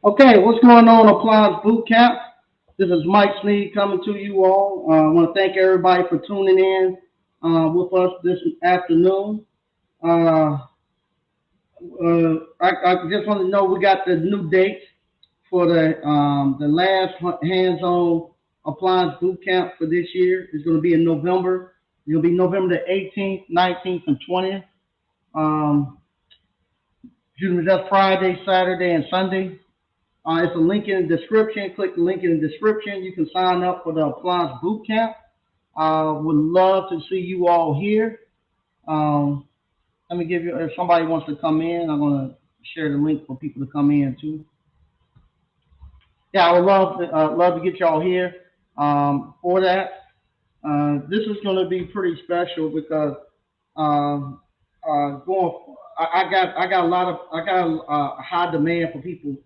Okay, what's going on, Appliance Boot Camp? This is Mike Sneed coming to you all. I want to thank everybody for tuning in with us this afternoon. Uh, I just want to know we got the new dates for the last hands-on appliance boot camp for this year. It's going to be in November. It'll be November the 18th, 19th, and 20th. Um, Excuse me, that's Friday, Saturday, and Sunday. It's a link in the description. Click the link in the description. You can sign up for the Appliance Boot Camp. Would love to see you all here. Um, Let me give you, if somebody wants to come in, I'm going to share the link for people to come in too. Yeah, I would love to get y'all here for that. This is going to be pretty special because um, going, I got a lot of I got a high demand for people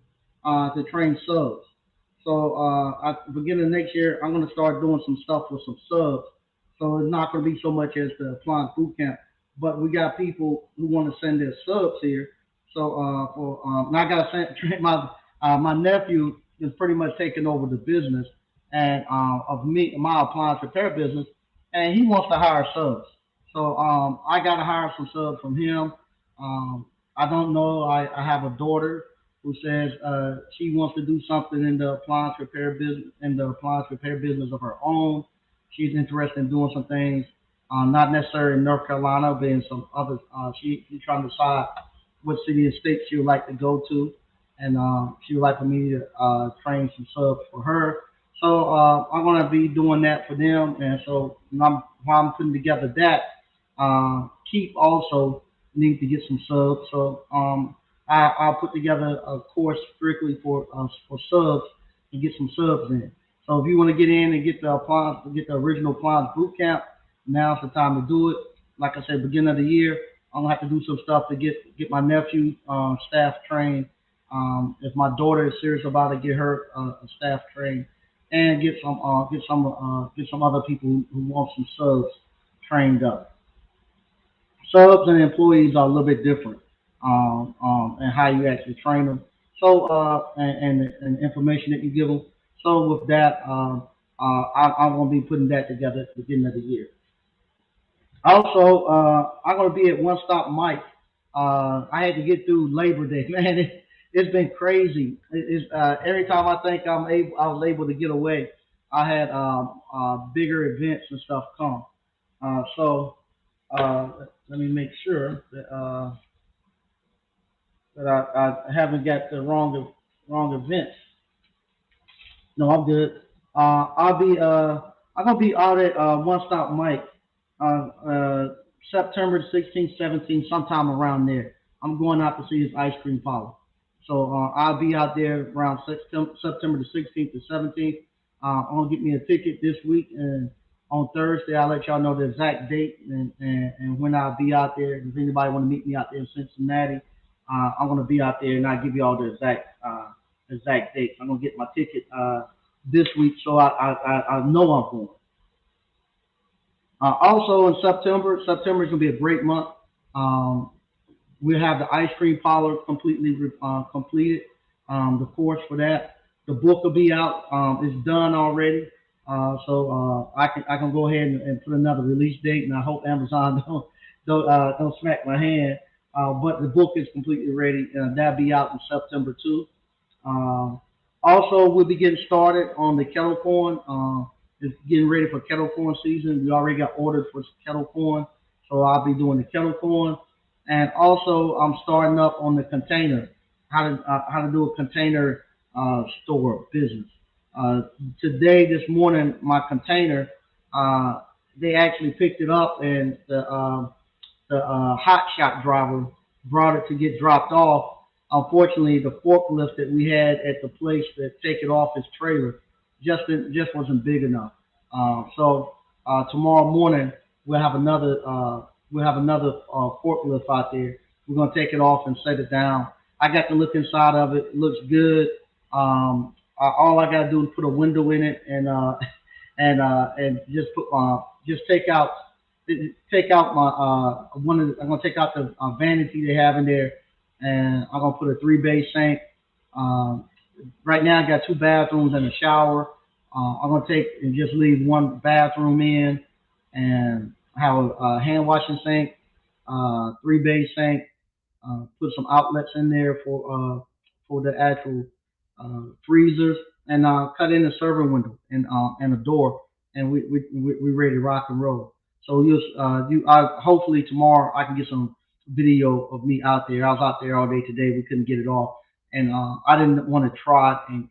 to train subs. So at the beginning of next year, I'm going to start doing some stuff with some subs. So it's not going to be so much as the appliance boot camp, but we got people who want to send their subs here. So and I got to send my nephew is pretty much taking over the business and of me my appliance repair business, and he wants to hire subs. So I got to hire some subs from him. I don't know. I have a daughter who says she wants to do something in the appliance repair business of her own. She's interested in doing some things, not necessarily in North Carolina, but in some other. She's trying to decide what city and state she would like to go to, and she would like for me to train some subs for her. So I'm going to be doing that for them, and so while I'm putting together that, Keep also need to get some subs. So I'll put together a course strictly for subs and get some subs in. So if you want to get in and get the original appliance boot camp, now's the time to do it. Like I said, beginning of the year, I'm gonna have to do some stuff to get my nephew staff trained. If my daughter is serious about it, get her staff trained, and get some other people who want some subs trained up. Subs and employees are a little bit different, and how you actually train them. So and information that you give them. So with that, I'm going to be putting that together at the beginning of the year. Also, I'm going to be at One Stop Mike. I had to get through Labor Day, man. It's been crazy. Every time I think I was able to get away, I had bigger events and stuff come. So let me make sure that I haven't got the wrong events. No, I'm good. I'm gonna be out at One Stop Mike September 16th, 17th, sometime around there. I'm going out to see his ice cream parlor. So I'll be out there around September the 16th to 17th. I'm gonna get me a ticket this week, and on Thursday I'll let y'all know the exact date and when I'll be out there. If anybody want to meet me out there in Cincinnati, I'm gonna be out there and I'll give you all the exact dates. I'm gonna get my ticket this week, so I know I'm going. Also in September is gonna be a great month. Um, we have the ice cream parlor completely completed. The course for that. The book will be out. It's done already. So I can go ahead and put another release date, and I hope Amazon don't smack my hand. But the book is completely ready, and that'll be out in September too. Um, Also, we'll be getting started on the kettle corn. It's getting ready for kettle corn season. We already got orders for kettle corn, so I'll be doing the kettle corn. And also, I'm starting up on the container, how to do a container store business. Uh, Today, this morning, my container, uh, they actually picked it up, and the hot shot driver brought it to get dropped off. Unfortunately, the forklift that we had at the place that take it off his trailer just wasn't big enough. So tomorrow morning we'll have another forklift out there. We're gonna take it off and set it down. I got to look inside of it. It looks good. All I gotta do is put a window in it and just take out my I'm gonna take out the vanity they have in there, and I'm gonna put a three bay sink. Um, right now I got two bathrooms and a shower. I'm gonna take and just leave one bathroom in, and have a hand washing sink, three bay sink, put some outlets in there for the actual freezers, and cut in a server window and a door, and we ready to rock and roll. So hopefully tomorrow I can get some video of me out there. I was out there all day today. We couldn't get it off, and I didn't want to try and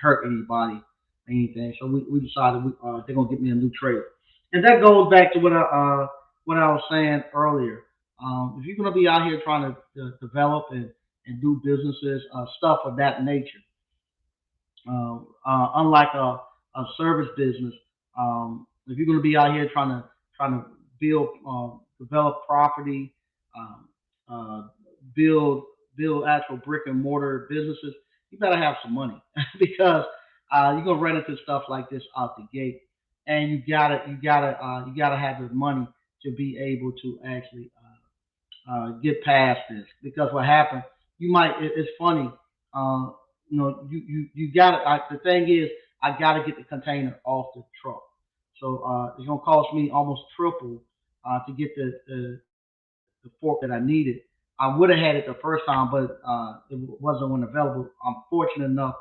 hurt anybody or anything. So we decided they're gonna get me a new trailer, and that goes back to what I was saying earlier. If you're going to be out here trying to develop and do businesses, stuff of that nature, unlike a service business, if you're going to be out here trying to build, develop property, um, uh, build build actual brick and mortar businesses, you better have some money because you're gonna run into stuff like this out the gate, and you gotta have the money to be able to actually get past this. Because what happened, it's funny. Uh, you got to. The thing is, I got to get the container off the truck. So it's gonna cost me almost triple to get the fork that I needed. I would have had it the first time, but it wasn't one available. I'm fortunate enough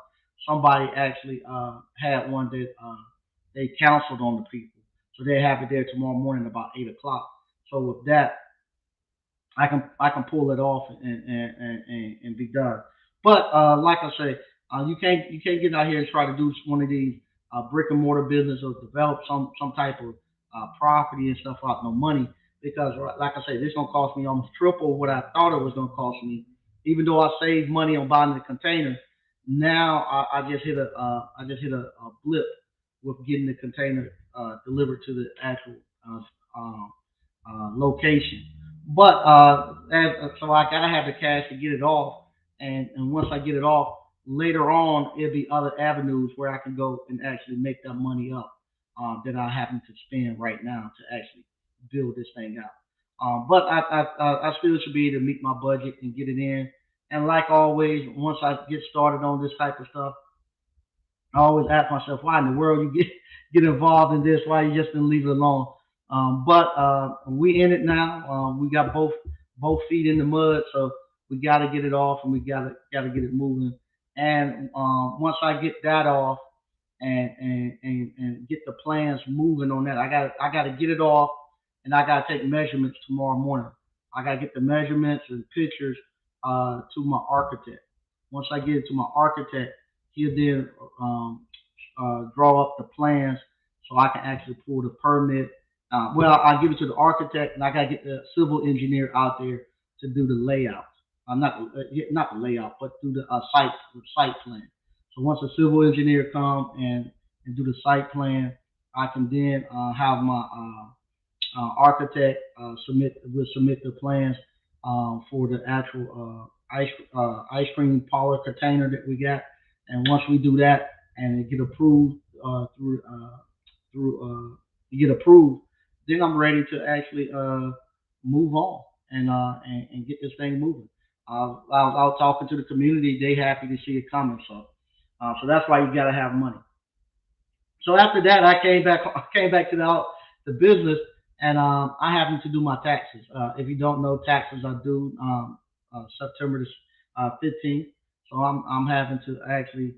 somebody actually had one that they canceled on the people, so they have it there tomorrow morning about 8 o'clock. So with that, I can pull it off and be done. But like I say, you can't get out here and try to do one of these brick and mortar business or develop some type of property and stuff out no money because like I say, this gonna cost me almost triple what I thought it was gonna cost me. Even though I saved money on buying the container, now I just hit a blip with getting the container delivered to the actual uh, uh, location. But so I gotta have the cash to get it off, and once I get it off, later on it'll be other avenues where I can go and actually make that money up that I happen to spend right now to actually build this thing out. But I still should be able to meet my budget and get it in. And like always, once I get started on this type of stuff, I always ask myself, why in the world you get involved in this? Why you just didn't leave it alone? But we in it now. We got both feet in the mud, so we got to get it off, and we got to get it moving. And once I get that off, and get the plans moving on that, I got to get it off, and I got to take measurements tomorrow morning. I got to get the measurements and pictures to my architect. Once I get it to my architect, he'll then draw up the plans so I can actually pull the permit. Well, I give it to the architect, and I got to get the civil engineer out there to do the layout. Not the layout, but do the site plan. So once the civil engineer come and do the site plan, I can then have my architect will submit the plans for the actual ice cream parlor container that we got. And once we do that and it get approved through get approved, then I'm ready to actually move on and get this thing moving. I was out talking to the community; they happy to see it coming. So that's why you got to have money. So after that, I came back. I came back to the business, and I happened to do my taxes. If you don't know taxes, I do September 15th. So I'm having to actually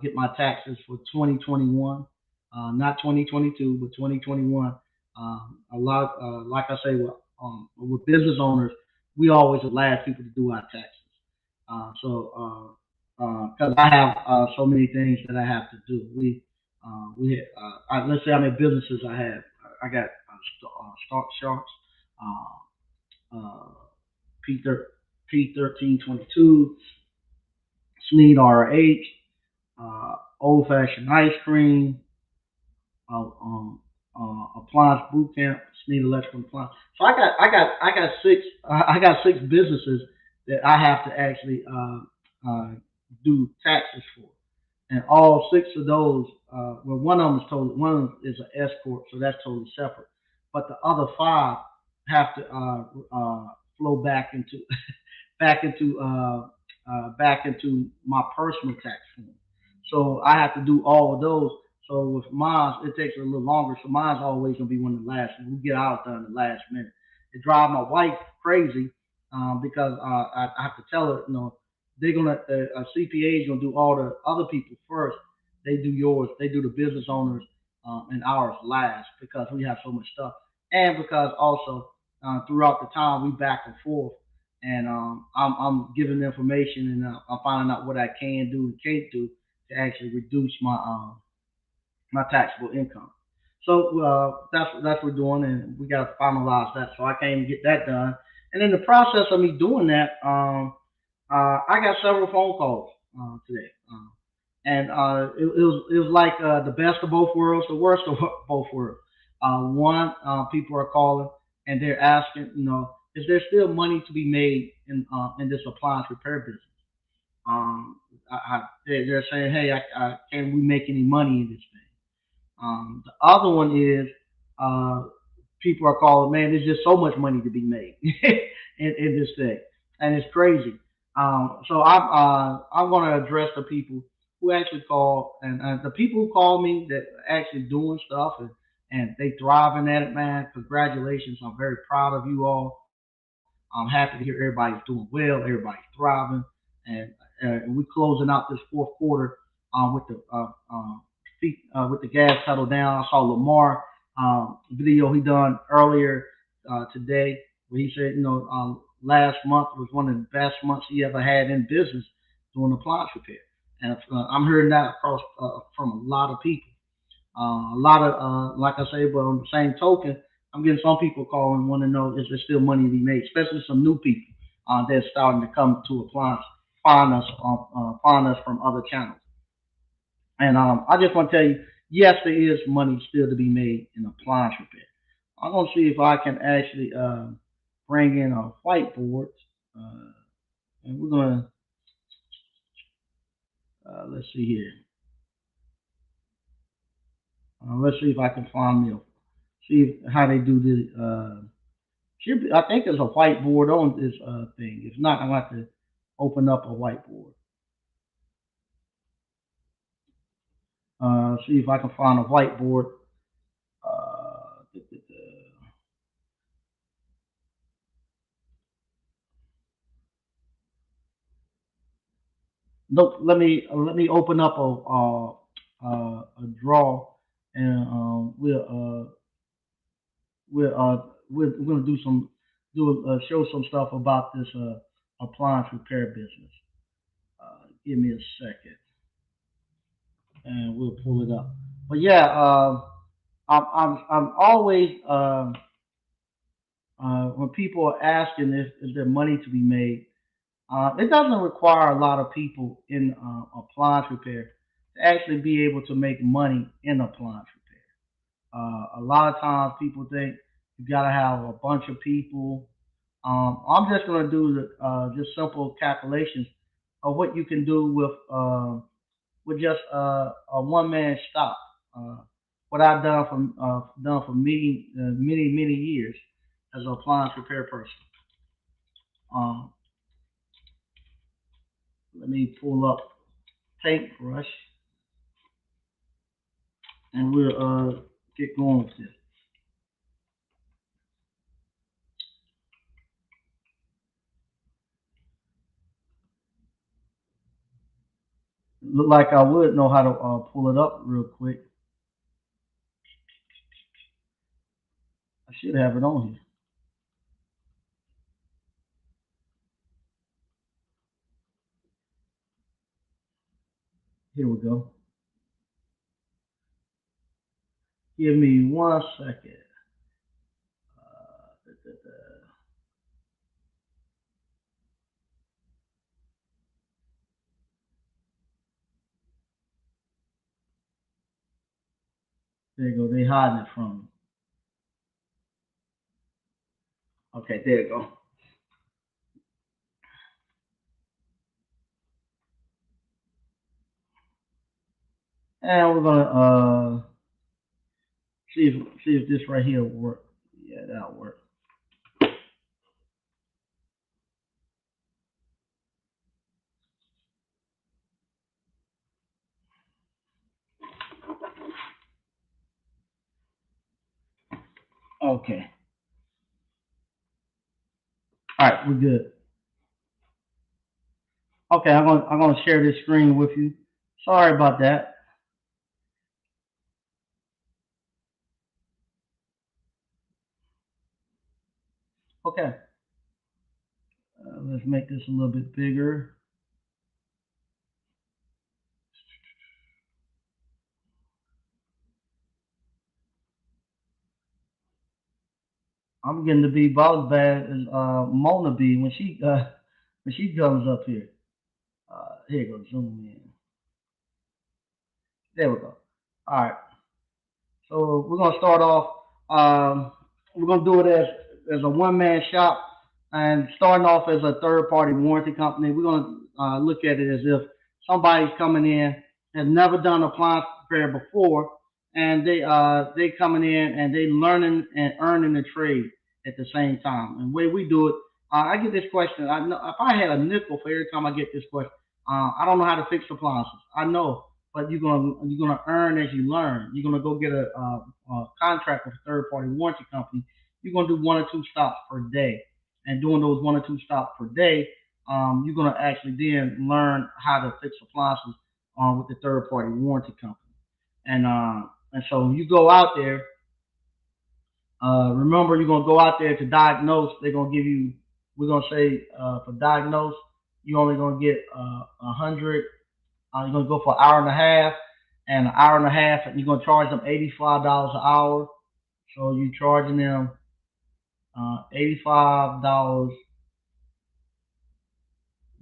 get my taxes for 2021, not 2022, but 2021. A lot, like I say, with business owners, we always the last people to do our taxes. Because I have so many things that I have to do. Let's say how many businesses I have. I got Start Sharks, uh, P1322, Sneed RH, Old Fashioned Ice Cream, Appliance Boot Camp, Sneed Electrical Appliance. So I got six businesses that I have to actually do taxes for, and all six of those, well, one of them is totally, one of them is an S corp, so that's totally separate. But the other five have to flow back into back into back into my personal tax form. So I have to do all of those. So with mine, it takes a little longer. So mine's always gonna be one of the last. We get ours done the last minute. It drives my wife crazy because I have to tell her, they're gonna CPA is gonna do all the other people first. They do yours. They do the business owners and ours last because we have so much stuff, and because also throughout the time we back and forth, and I'm giving information and I'm finding out what I can do and can't do to actually reduce my taxable income. So that's what we're doing, and we got to finalize that. So I can't even get that done. And in the process of me doing that, I got several phone calls today, and it was like the best of both worlds, the worst of both worlds. One, people are calling and they're asking, is there still money to be made in this appliance repair business? They're saying, hey, can we make any money in this thing? The other one is uh, people are calling, man, there's just so much money to be made in this thing, and it's crazy. So I'm going to address the people who actually call, and the people who call me that are actually doing stuff and they thriving at it, man. Congratulations! I'm very proud of you all. I'm happy to hear everybody's doing well, everybody's thriving, and we closing out this fourth quarter with the feet with the gas pedal down. I saw Lamar video he done earlier today where he said, last month was one of the best months he ever had in business doing appliance repair, and I'm hearing that across from a lot of people. A lot of, like I say, but on the same token, I'm getting some people calling, want to know is there still money to be made, especially some new people that's starting to come to appliance, find us from other channels. And I just want to tell you, yes, there is money still to be made in appliance repair. I'm going to see if I can actually bring in a whiteboard, uh, and we're going to, let's see here. Let's see if I can find me, see how they do this. I think there's a whiteboard on this thing. If not, I'm going to have to open up a whiteboard. See if I can find a whiteboard. Uh, Look, let me open up a draw, and we'll we're gonna show some stuff about this appliance repair business. Give me a second, and we'll pull it up. But yeah, I'm always when people are asking if is there money to be made, it doesn't require a lot of people in appliance repair to actually be able to make money in appliance repair. A lot of times people think you got to have a bunch of people. I'm just going to do just simple calculations of what you can do with just a one man shop. Uh, what I've done for many years as an appliance repair person. Um, Let me pull up paintbrush and we'll get going with this. Look like I would know how to pull it up real quick. I should have it on here. Here we go. Give me 1 second. There you go. They hiding it from me. Okay, there you go. And we're gonna see if this right here will work. Yeah, that'll work. Okay. All right, we're good. Okay, I'm gonna share this screen with you. Sorry about that. Okay, let's make this a little bit bigger. I'm getting to be about as bad as Mona be when she comes up here. Here you go, zoom in. There we go. All right. So we're gonna start off. We're gonna do it as a one man shop, and starting off as a third party warranty company. We're gonna look at it as if somebody's coming in has never done appliance repair before, and they coming in and they learning and earning the trade at the same time. And the way we do it, I get this question. I know if I had a nickel for every time I get this question, I don't know how to fix appliances. I know, but you're gonna earn as you learn. You're gonna go get a contract with a third party warranty company. You're gonna do one or two stops per day, and doing those one or two stops per day, you're gonna actually then learn how to fix appliances with the third party warranty company. And so when you go out there, remember you're gonna go out there to diagnose. They're gonna give you. We're gonna say for diagnose, you're only gonna get 100. You're gonna go for an hour and a half, and an hour and a half, and you're gonna charge them $85 an hour. So you're charging them $85.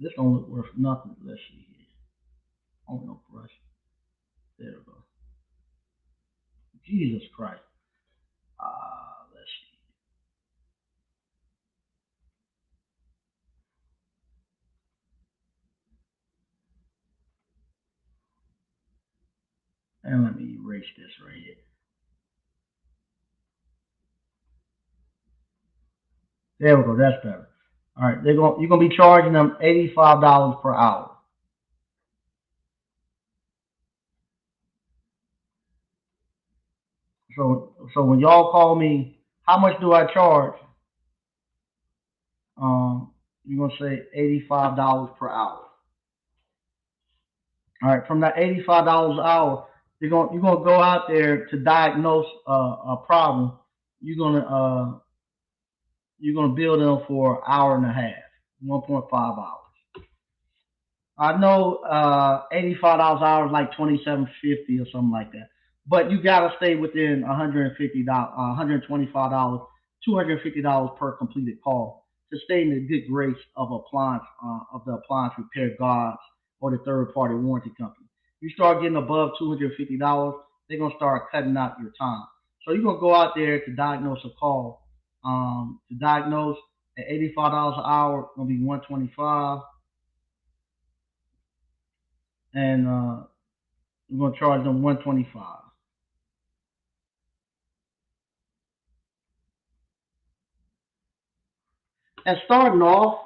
This don't look worth nothing. Let's see here. Oh no, brush. There we go. Jesus Christ. Let's see. And let me erase this right here. There we go. That's better. All right, you're gonna be charging them $85 per hour. So when y'all call me, how much do I charge? You're gonna say $85 per hour. All right, from that $85 an hour, you're gonna go out there to diagnose a problem. You're gonna uh, you're gonna bill them for an hour and a half, 1.5 hours. I know $85 an hour is like 27.50 or something like that. But you gotta stay within $150, $125, $250 per completed call to stay in the good grace of appliance of the appliance repair gods or the third party warranty company. You start getting above $250, they're gonna start cutting out your time. So you're gonna go out there to diagnose a call. To diagnose at $85 an hour, gonna be 125, and we're gonna charge them 125. And starting off,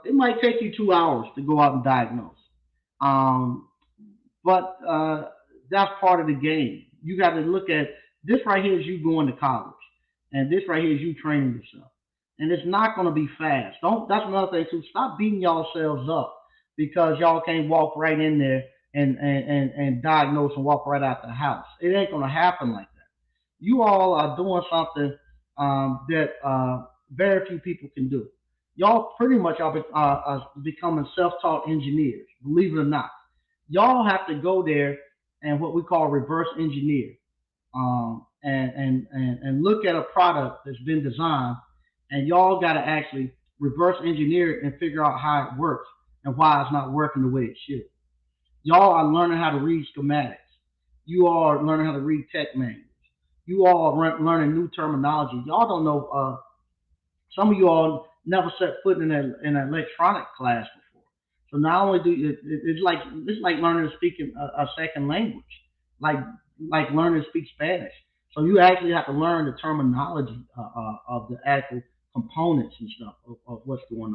it might take you 2 hours to go out and diagnose. Um, but that's part of the game. You got to look at this right here is you going to college, and this right here is you training yourself. And it's not going to be fast. Don't. That's another thing too. Stop beating yourselves up because y'all can't walk right in there and diagnose and walk right out the house. It ain't going to happen like that. You all are doing something that very few people can do. Y'all pretty much are becoming self-taught engineers, believe it or not. Y'all have to go there and what we call reverse engineer, and look at a product that's been designed, and y'all got to actually reverse engineer it and figure out how it works and why it's not working the way it should. Y'all are learning how to read schematics. You all are learning how to read tech manuals. You all are learning new terminology. Y'all don't know. Some of you all never set foot in an electronic class before. So not only do you, it's like learning to speak a second language, like learning to speak Spanish. So you actually have to learn the terminology of the actual components and stuff of what's going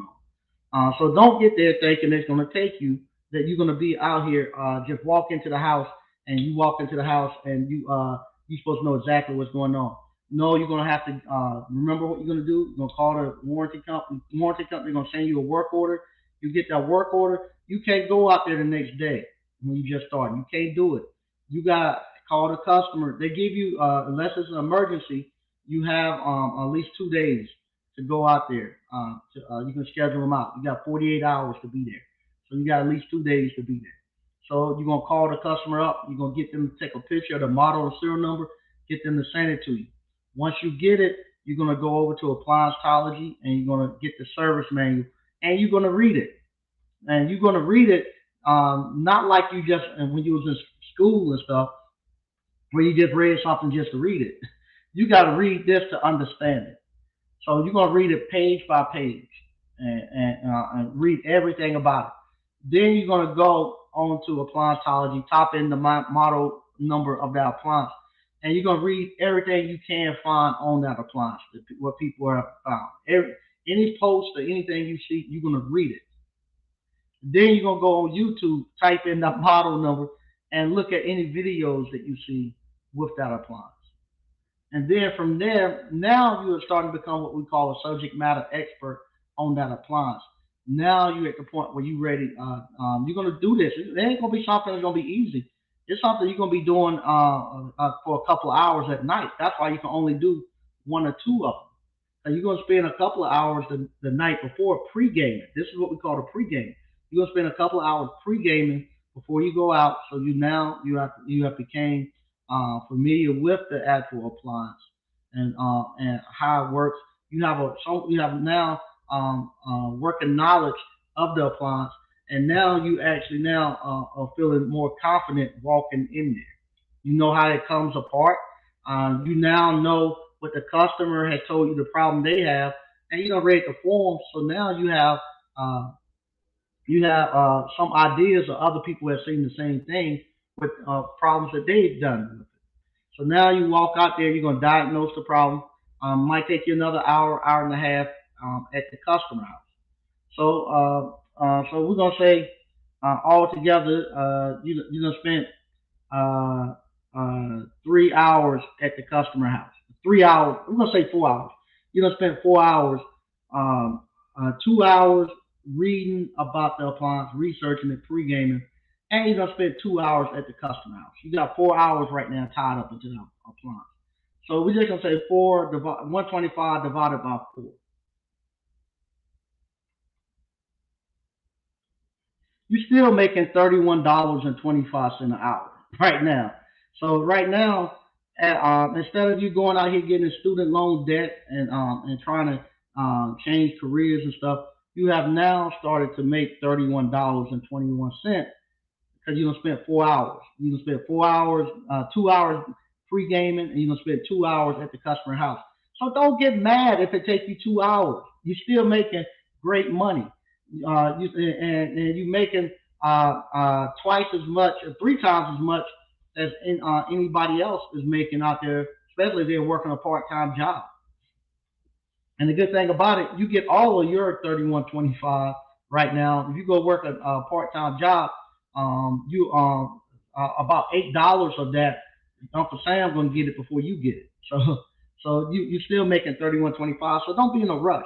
on. So don't get there thinking it's going to take you that you're going to be out here just walk into the house and you walk into the house and you're supposed to know exactly what's going on. No, you're gonna have to remember what you're gonna do. You're gonna call the warranty company. Warranty company gonna send you a work order. You get that work order. You can't go out there the next day when you just start. You can't do it. You got to call the customer. They give you unless it's an emergency, you have at least 2 days to go out there. You can schedule them out. You got 48 hours to be there, so you got at least 2 days to be there. So you're gonna call the customer up. You're gonna get them to take a picture of the model and serial number. Get them to send it to you. Once you get it, you're gonna go over to Applianceology and you're gonna get the service manual and you're gonna read it. And you're gonna read it not like you just and when you was in school and stuff where you just read something just to read it. You got to read this to understand it. So you're gonna read it page by page and read everything about it. Then you're gonna go on to Applianceology, type in the model number of that appliance, and you're gonna read everything you can find on that appliance, what people have found. Any post or anything you see, you're gonna read it. Then you're gonna go on YouTube, type in that model number, and look at any videos that you see with that appliance. And then from there, now you are starting to become what we call a subject matter expert on that appliance. Now you're at the point where you're ready. You're going to do this. It ain't going to be something that's going to be easy. It's something you're going to be doing for a couple of hours at night. That's why you can only do one or two of them. And you're going to spend a couple of hours the night before pre-gaming. This is what we call the pre-game. You're going to spend a couple of hours pre-gaming before you go out. So you have became familiar with the actual appliance and how it works. You have now working knowledge of the appliance, and now you actually now are feeling more confident walking in there. You know how it comes apart. You now know what the customer has told you the problem they have, and you don't read the form. So now uh, you have some ideas of other people have seen the same thing with problems that they've done. So now you walk out there, you're going to diagnose the problem. Might take you another hour, hour and a half at the customer house. So we're going to say altogether, you're going to spend 3 hours at the customer house. 3 hours, we're going to say 4 hours. You're going to spend 4 hours, 2 hours reading about the appliance, researching it, pre-gaming, and you're gonna spend 2 hours at the customer house. You got 4 hours right now tied up into the appliance. So we're just gonna say 125 divided by four. You're still making $31.25 an hour right now. So right now, instead of you going out here getting student loan debt and trying to change careers and stuff, you have now started to make $31.21 because you're gonna spend 4 hours. You're gonna spend 4 hours, 2 hours pre gaming, and you're gonna spend 2 hours at the customer house. So don't get mad if it takes you 2 hours. You're still making great money. And you're making twice as much, or 3 times as much as anybody else is making out there, especially if they're working a part-time job. And the good thing about it, you get all of your 31.25 right now. If you go work a part-time job, you about $8 of that. Uncle Sam gonna get it before you get it. So you're still making 31.25. So don't be in a rush.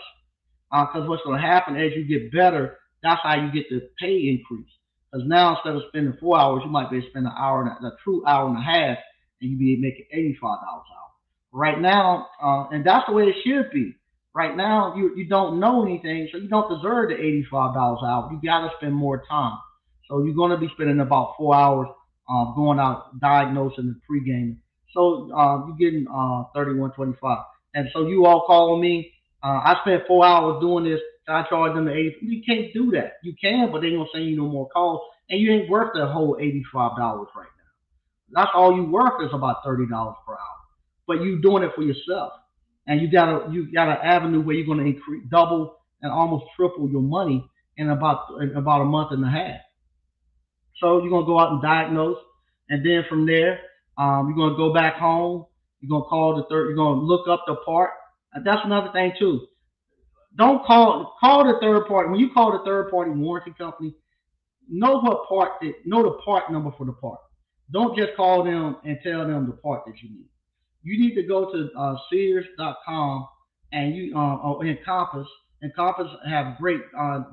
Because what's going to happen as you get better, that's how you get the pay increase. Because now instead of spending 4 hours, you might be spending an hour, a true hour and a half, and you be making $85 an hour. Right now, and that's the way it should be. Right now, you don't know anything, so you don't deserve the $85 an hour. You got to spend more time. So you're going to be spending about 4 hours going out diagnosing and pre-gaming. So you're getting 31.25. And so you all call me. I spent 4 hours doing this. I charge them the 80. You can't do that. You can, but they ain't gonna send you no more calls, and you ain't worth the whole $85 right now. That's all you worth is about $30 per hour. But you doing it for yourself, and you got an avenue where you're gonna increase, double, and almost triple your money in about a month and a half. So you're gonna go out and diagnose, and then from there, you're gonna go back home. You're gonna call the third. You're gonna look up the part. And that's another thing too. Don't call the third party. When you call the third party warranty company, know the part number for the part. Don't just call them and tell them the part that you need. You need to go to Sears.com and you or Encompass. Encompass have great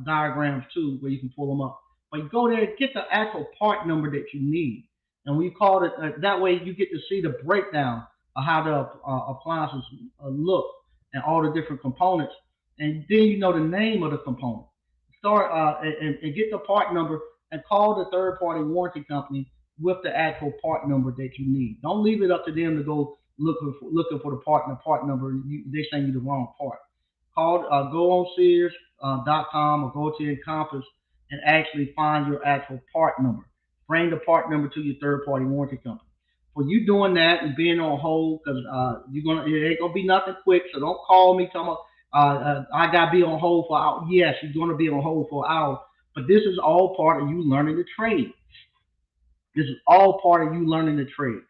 diagrams too where you can pull them up. But you go there and get the actual part number that you need, and we call it that way. You get to see the breakdown of how the appliances look and all the different components, and then you know the name of the component. Start and get the part number and call the third party warranty company with the actual part number that you need. Don't leave it up to them to go looking for the part number. They send you the wrong part. Go on Sears.com or go to Encompass and actually find your actual part number. Bring the part number to your third party warranty company. For you doing that and being on hold, because it ain't gonna be nothing quick. So don't call me talking about I gotta be on hold for an hour. Yes, you're gonna be on hold for an hour, but this is all part of you learning the trade. This is all part of you learning the trade.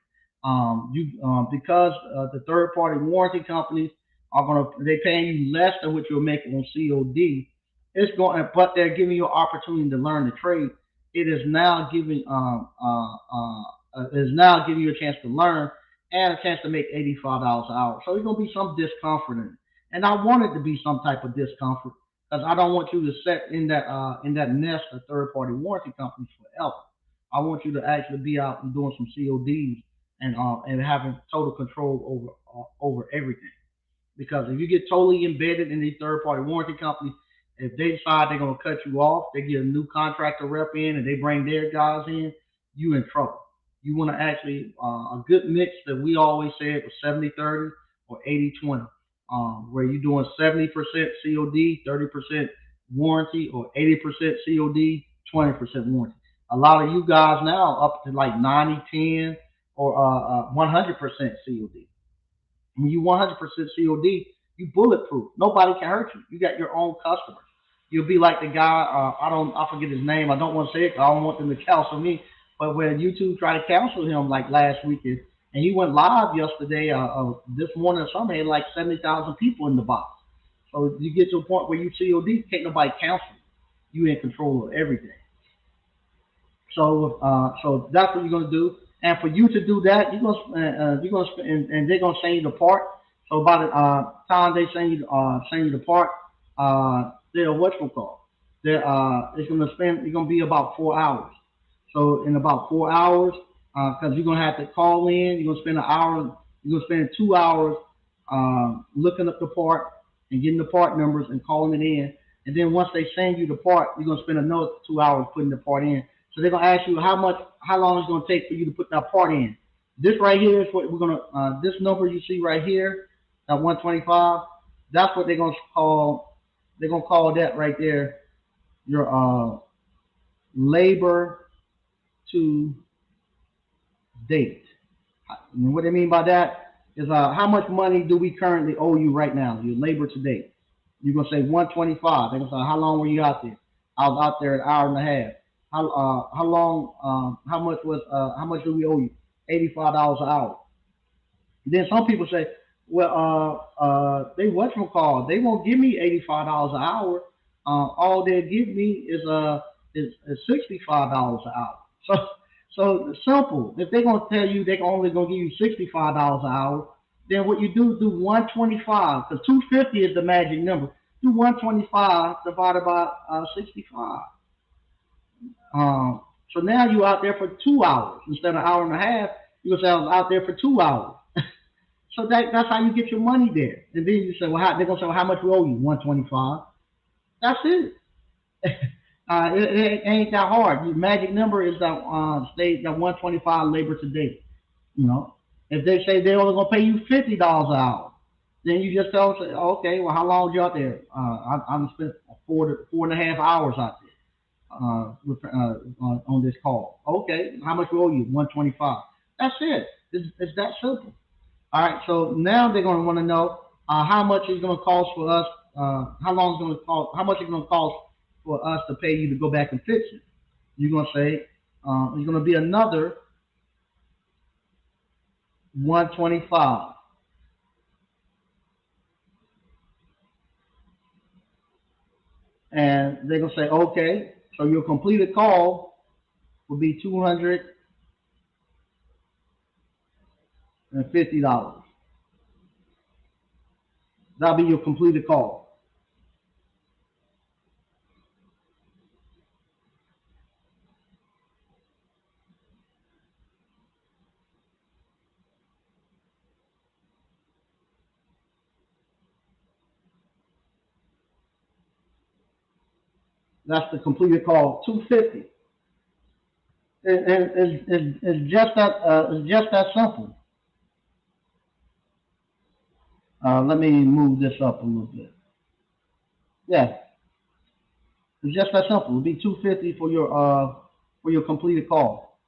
You Because the third party warranty companies are they're paying you less than what you're making on COD. But they're giving you an opportunity to learn the trade. It is now giving is now giving you a chance to learn and a chance to make $85 an hour. So there's gonna be some discomfort in it, and I want it to be some type of discomfort because I don't want you to set in that nest of third party warranty companies forever. I want you to actually be out and doing some CODs and having total control over everything. Because if you get totally embedded in these third party warranty companies, if they decide they're going to cut you off, they get a new contractor rep in and they bring their guys in, you in trouble. You want to actually, a good mix that we always said was 70-30 or 80-20, where you're doing 70% COD, 30% warranty, or 80% COD, 20% warranty. A lot of you guys now up to like 90-10 or 100% COD. When you 100% COD, you bulletproof. Nobody can hurt you. You got your own customers. You'll be like the guy. I forget his name. I don't want to say it. I don't want them to cancel me. But when YouTube tried to cancel him like last weekend, and he went live yesterday, this morning or something, he had like 70,000 people in the box. So you get to a point where you COD, can't nobody cancel you. You in control of everything. So that's what you're gonna do. And for you to do that, you're gonna and they're gonna send you the part. So by the time they send you the part, they're what's it called? It's gonna spend. It's gonna be about 4 hours. So in about 4 hours, because you're gonna have to call in, you're gonna spend an hour. You're gonna spend 2 hours looking up the part and getting the part numbers and calling it in. And then once they send you the part, you're gonna spend another 2 hours putting the part in. So they're gonna ask you how long it's gonna take for you to put that part in. This right here is what we're gonna. This number you see right here, that 125. That's what they're gonna call. They're gonna call that right there your labor to date. And what I mean by that is how much money do we currently owe you right now? Your labor to date. You're gonna say 125. They're gonna say how long were you out there? I was out there an hour and a half. How long? How much do we owe you? $85 an hour. Then some people say, well, they what's call? They won't give me $85 an hour. All they'll give me is $65 an hour. So simple. If they're gonna tell you they're only gonna give you $65 an hour, then what you do 125 because 250 is the magic number. Do 125 divided by 65. So now you're out there for 2 hours instead of an hour and a half. You gonna say I was out there for 2 hours. So that's how you get your money there. And then you say, well, they're gonna say, well, how much we owe you? 125. That's it. It ain't that hard. The magic number is that 125 labor to date. You know, if they say they're only gonna pay you $50 an hour, then you just tell them, okay, well, how long was you out there? I'm spent 4.5 hours out there on this call. Okay, how much we owe you? 125. That's it. It's that simple. All right. So now they're going to want to know how much it's going to cost for us. How long it's going to cost? How much it's going to cost for us to pay you to go back and fix it? You're going to say it's going to be another 125, and they're going to say, okay. So your completed call will be $250. That'll be your completed call. That's the completed call. 250. It's just that it's just that simple. Let me move this up a little bit. Yeah, it's just that simple. It'll be 250 for your completed call.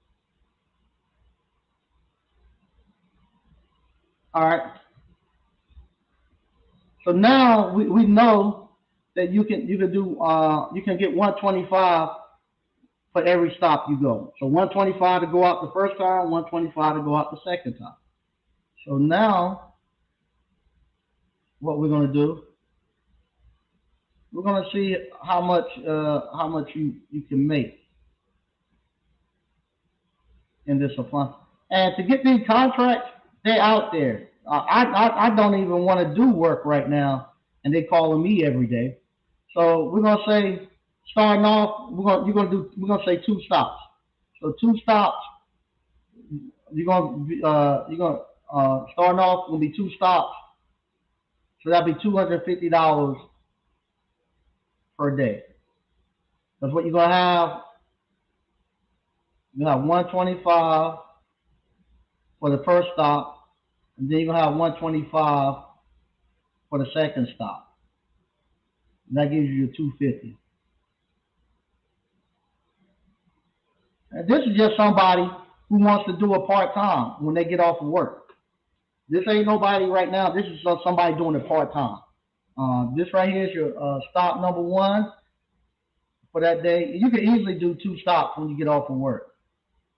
All right. So now we know that you can get 125 for every stop you go. So 125 to go out the first time, 125 to go out the second time. So now what we're gonna do, we're gonna see how much you can make in this appliance. And to get these contracts, they're out there. I don't even want to do work right now, and they calling me every day. So we're gonna say starting off, we're gonna say two stops. So two stops, you're gonna starting off gonna be two stops. So that'll be $250 per day. That's what you're gonna have. You have 125 for the first stop, and then you're gonna have 125 for the second stop. And that gives you your 250. And this is just somebody who wants to do a part time when they get off of work. This ain't nobody right now. This is somebody doing it part time. This right here is your stop number one for that day. You can easily do two stops when you get off of work,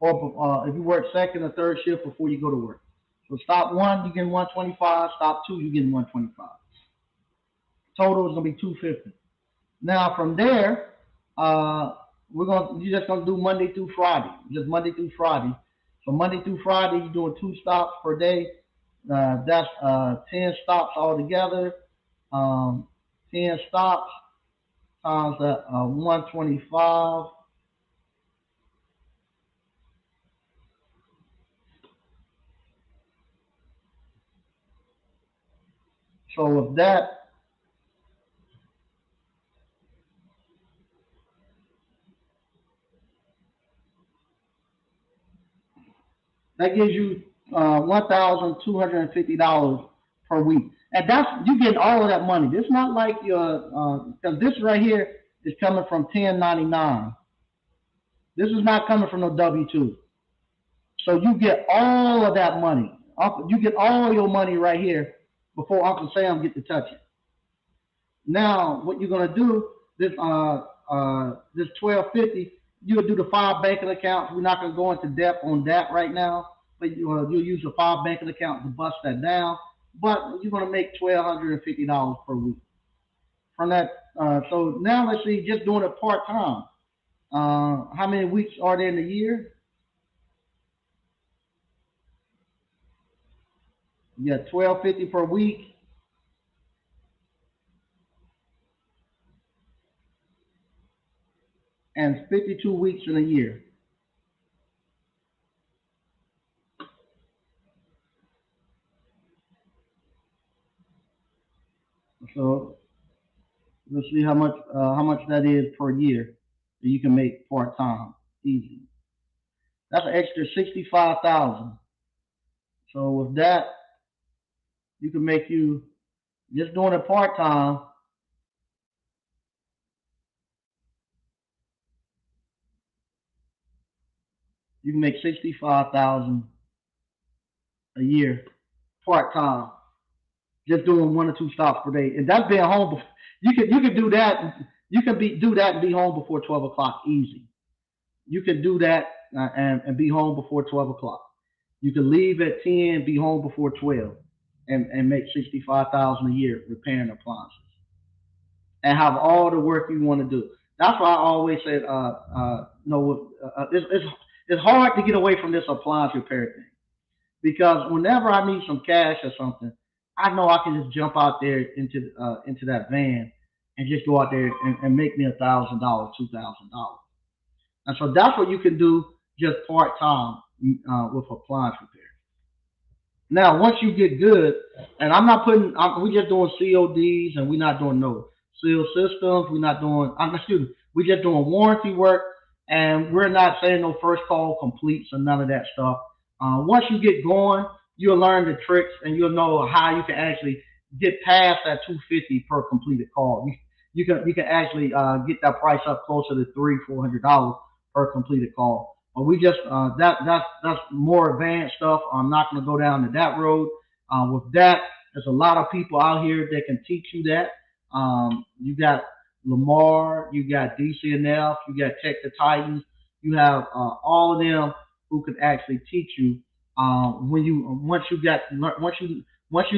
or if you work second or third shift before you go to work. So stop one, you get 125. Stop two, you get 125. Total is gonna be 250. Now from there, you're just gonna do Monday through Friday, just Monday through Friday. So Monday through Friday, you're doing two stops per day. That's 10 stops altogether. 10 stops times that 125. So with that gives you $1,250 per week, and that's you get all of that money. This is not like your because this right here is coming from 1099. This is not coming from no W-2. So you get all of that money. You get all your money right here before Uncle Sam get to touch it. Now, what you're gonna do this 1250, you'll do the five banking accounts. We're not gonna go into depth on that right now, but you'll use the five banking account to bust that down. But you're gonna make $1,250 per week from that. So now let's see, just doing it part time. How many weeks are there in a year? You got 1250 per week and 52 weeks in a year. So let's see how much that is per year that you can make part time easy. That's an extra 65,000. So with that, you can make you just doing it part time. You can make 65,000 a year part time, just doing one or two stops per day, and that's being home. You can do that. You can do that and be home before 12 o'clock easy. You can do that and be home before 12 o'clock. You can leave at 10, be home before 12, and make 65,000 a year repairing appliances and have all the work you want to do. That's why I always said, it's hard to get away from this appliance repair thing because whenever I need some cash or something, I know I can just jump out there into that van and just go out there and make me $1,000, $2,000. And so that's what you can do just part time with appliance repair. Now, once you get good, and I'm not putting, we just doing CODs and we're not doing no seal systems. We're not doing, excuse me, we're just doing warranty work, and we're not saying no first call completes or none of that stuff. Once you get going, you'll learn the tricks and you'll know how you can actually get past that 250 per completed call. You can actually get that price up closer to $300-400 per completed call. But we just that's more advanced stuff. I'm not going to go down to that road. With that, there's a lot of people out here that can teach you that. You got Lamar, you got DCNF, you got Tech the Titans. You have all of them who can actually teach you. When you once you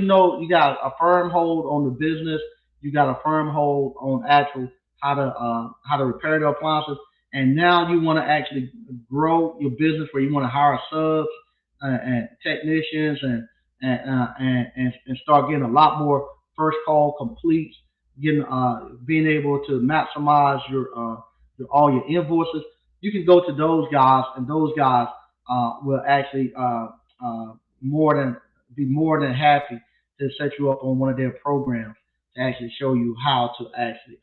know you got a firm hold on the business, you got a firm hold on actual how to repair the appliances, and now you want to actually grow your business where you want to hire subs and technicians and start getting a lot more first call completes, getting being able to maximize your all your invoices. You can go to those guys, and those guys will actually more than be more than happy to set you up on one of their programs to actually show you how to actually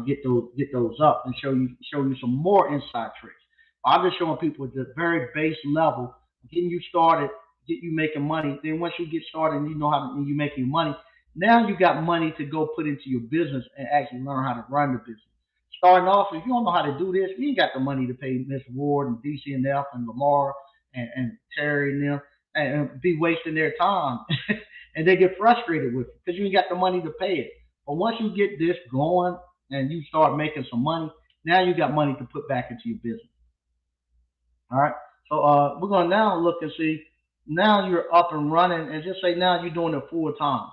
get those up and show you some more inside tricks. I'm just showing people at the very base level, getting you started, get you making money. Then once you get started and you know how to, and you making money, now you got money to go put into your business and actually learn how to run the business. Starting off, if you don't know how to do this, you ain't got the money to pay Miss Ward and DC and F and Lamar and Terry and them and be wasting their time. And they get frustrated with it because you ain't got the money to pay it. But once you get this going and you start making some money, now you got money to put back into your business. All right. So we're gonna now look and see. Now you're up and running, and just say now you're doing it full time.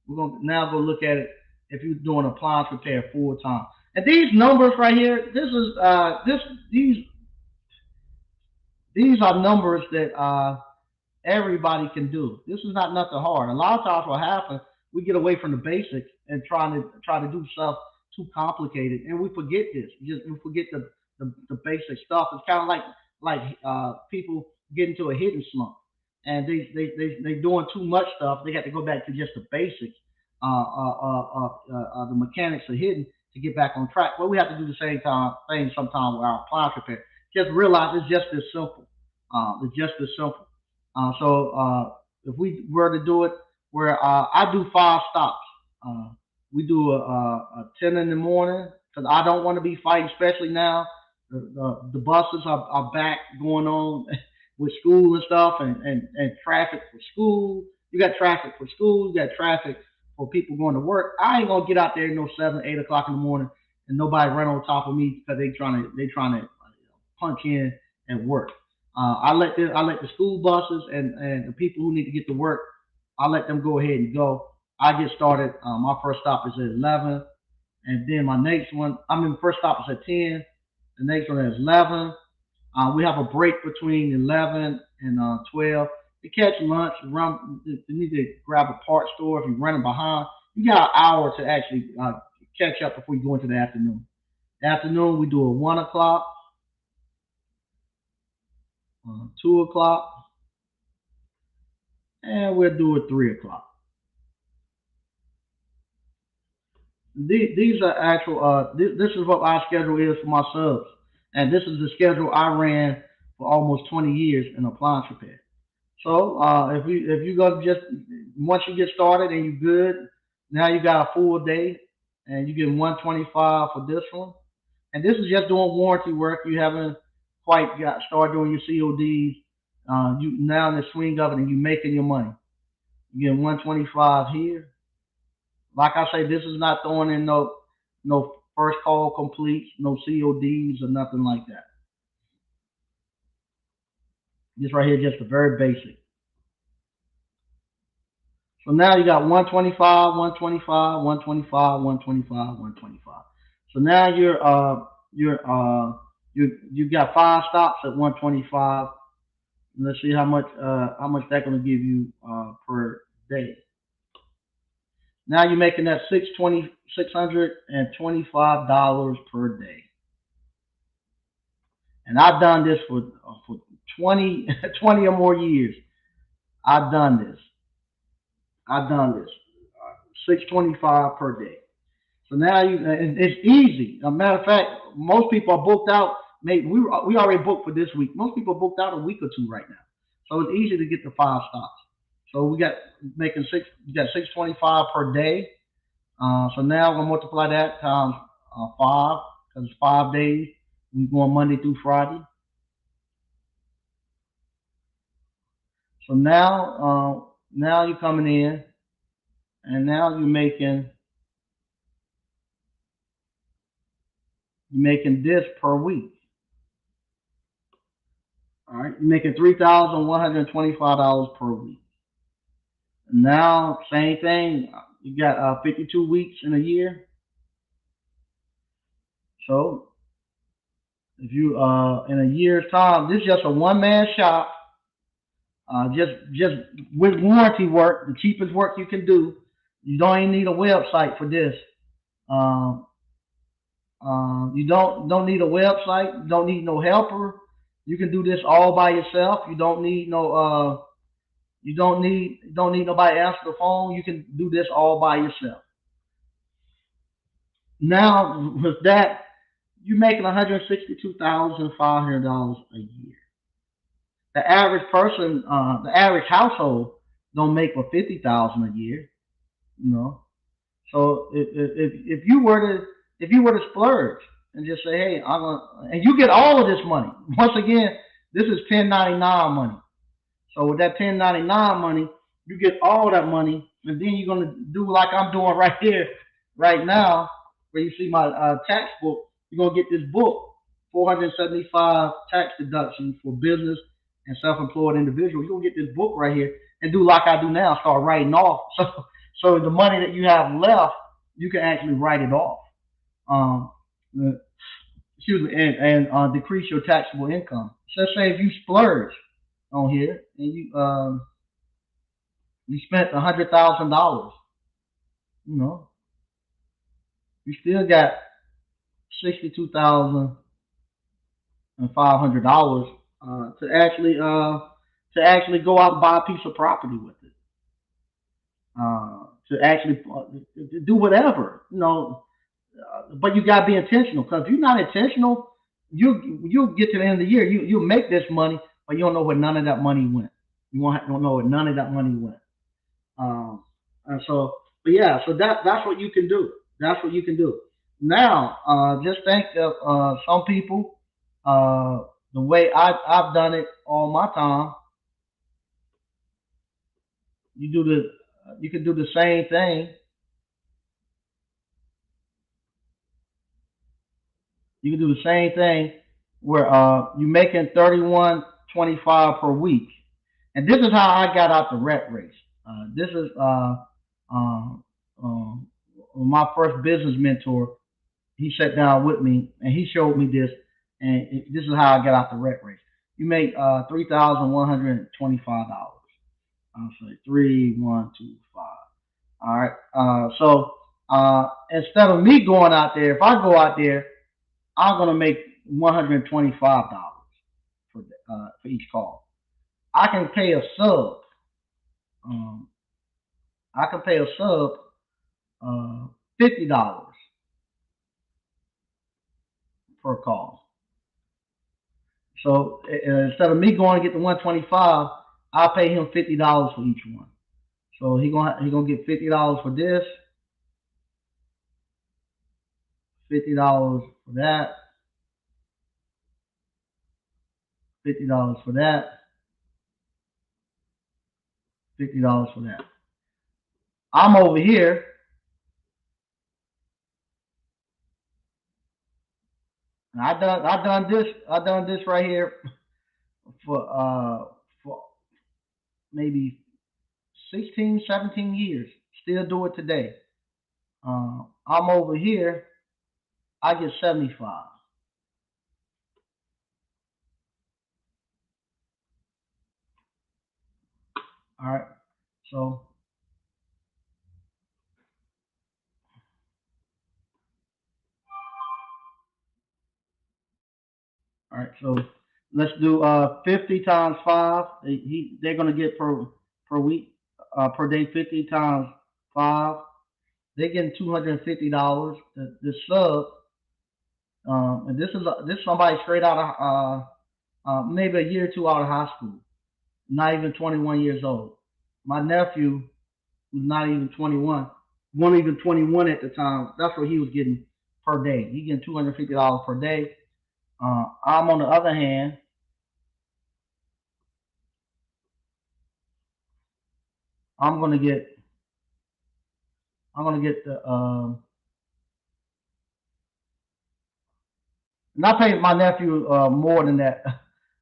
We're gonna now go look at it if you're doing appliance repair full time. And these numbers right here, this is these are numbers that everybody can do. This is not nothing hard. A lot of times what happens, we get away from the basics and try to do stuff too complicated, and we forget this. We forget the basic stuff. It's kind of like people get into a hidden slump, and they doing too much stuff. They got to go back to just the basics. The mechanics are hidden to get back on track. Well, we have to do the same thing sometimes with our appliance repair. Just realize it's just as simple. It's just as simple. So if we were to do it, where I do 5 stops. Uh, we do a 10 in the morning because I don't want to be fighting, especially now. The buses are back going on with school and stuff, and traffic for school. You got traffic for school. You got traffic for people going to work. I ain't gonna get out there no 7, 8 o'clock in the morning and nobody run on top of me because they trying to punch in and work. I let the school buses and the people who need to get to work. I let them go ahead and go. I get started. My first stop is at 11, and then my next one. I mean, first stop is at 10. The next one is 11. We have a break between 11 and 12. You catch lunch, run. You need to grab a parts store if you're running behind. You got an hour to actually catch up before you go into the afternoon. Afternoon, we do a 1 o'clock, 2 o'clock, and we'll do a 3 o'clock. These are actual. This is what our schedule is for my subs, and this is the schedule I ran for almost 20 years in appliance repair. So if you go just once you get started and you're good, now you got a full day, and you get 125 for this one. And this is just doing warranty work. You haven't quite got started doing your CODs. You now in the swing of it, and you making your money. You get 125 here. Like I say, this is not throwing in no first call completes, no CODs or nothing like that. This right here, just the very basic. So now you got 125, 125, 125, 125, 125. So now you got 5 stops at 125. Let's see how much that's gonna give you per day. Now you're making that $625 per day. And I've done this for 20 20 or more years. I've done this. I've done this. 625 per day. So now it's easy. A matter of fact, most people are booked out. Maybe we already booked for this week. Most people are booked out a week or two right now. So it's easy to get the five stops. So we got making six. We got 625 per day. So now we're gonna multiply that times five because it's 5 days. We going Monday through Friday. So now you're coming in, and now you're making this per week. All right, you're making $3,125 per week. Now, same thing. You got 52 weeks in a year. So if you in a year's time, this is just a one man shop. Just with warranty work, the cheapest work you can do. You don't even need a website for this. Um, you don't need a website. You don't need no helper. You can do this all by yourself. You don't need no you don't need nobody to answer the phone. You can do this all by yourself. Now with that, you're making $162,500 a year. The average household don't make for 50,000 a year. You know, so if you were to splurge and just say, hey, and you get all of this money. Once again, this is 1099 money. So with that 1099 money, you get all that money, and then you're gonna do like I'm doing right here, right now, where you see my tax book. You're gonna get this book, 475 tax deductions for business and self-employed individuals. You're gonna get this book right here and do like I do now, start writing off. So the money that you have left, you can actually write it off. Um, uh, excuse me, and decrease your taxable income. So let's say if you splurge on here and you spent $100,000, you know, you still got $62,500 to actually go out and buy a piece of property with it. To actually to do whatever, but you gotta be intentional because if you're not intentional, you'll get to the end of the year, you'll make this money, but you don't know where none of that money went. Don't know where none of that money went. Um, and so, but yeah, so that's what you can do. That's what you can do. Now, just think of some people. Uh, the way I've done it all my time, you do the you can do the same thing. You can do the same thing where you're making 31.25 per week, and this is how I got out the rat race. This is uh, uh, my first business mentor. He sat down with me and he showed me this, and this is how I got out the rat race. You make $3,125. I'll say 3,125. All right. Instead of me going out there, if I go out there, I'm gonna make $125 for each call. I can pay a sub. Um, I can pay a sub $50 per call. So instead of me going to get the 125, I'll pay him $50 for each one. So he gonna get $50 for this, $50 for that, $50 for that, $50 for that. I'm over here, and I done this right here for maybe 16, 17 years. Still do it today. I'm over here. I get 75. All right. So All right, so let's do 50 times five. They're gonna get per week per day 50 times five. They're getting $250. The sub, and this is somebody straight out of maybe a year or two out of high school, not even 21 years old. My nephew was not even 21, wasn't even 21 at the time. That's what he was getting per day. He getting $250 per day. I'm on the other hand, I'm gonna get I'm gonna get the and I pay my nephew more than that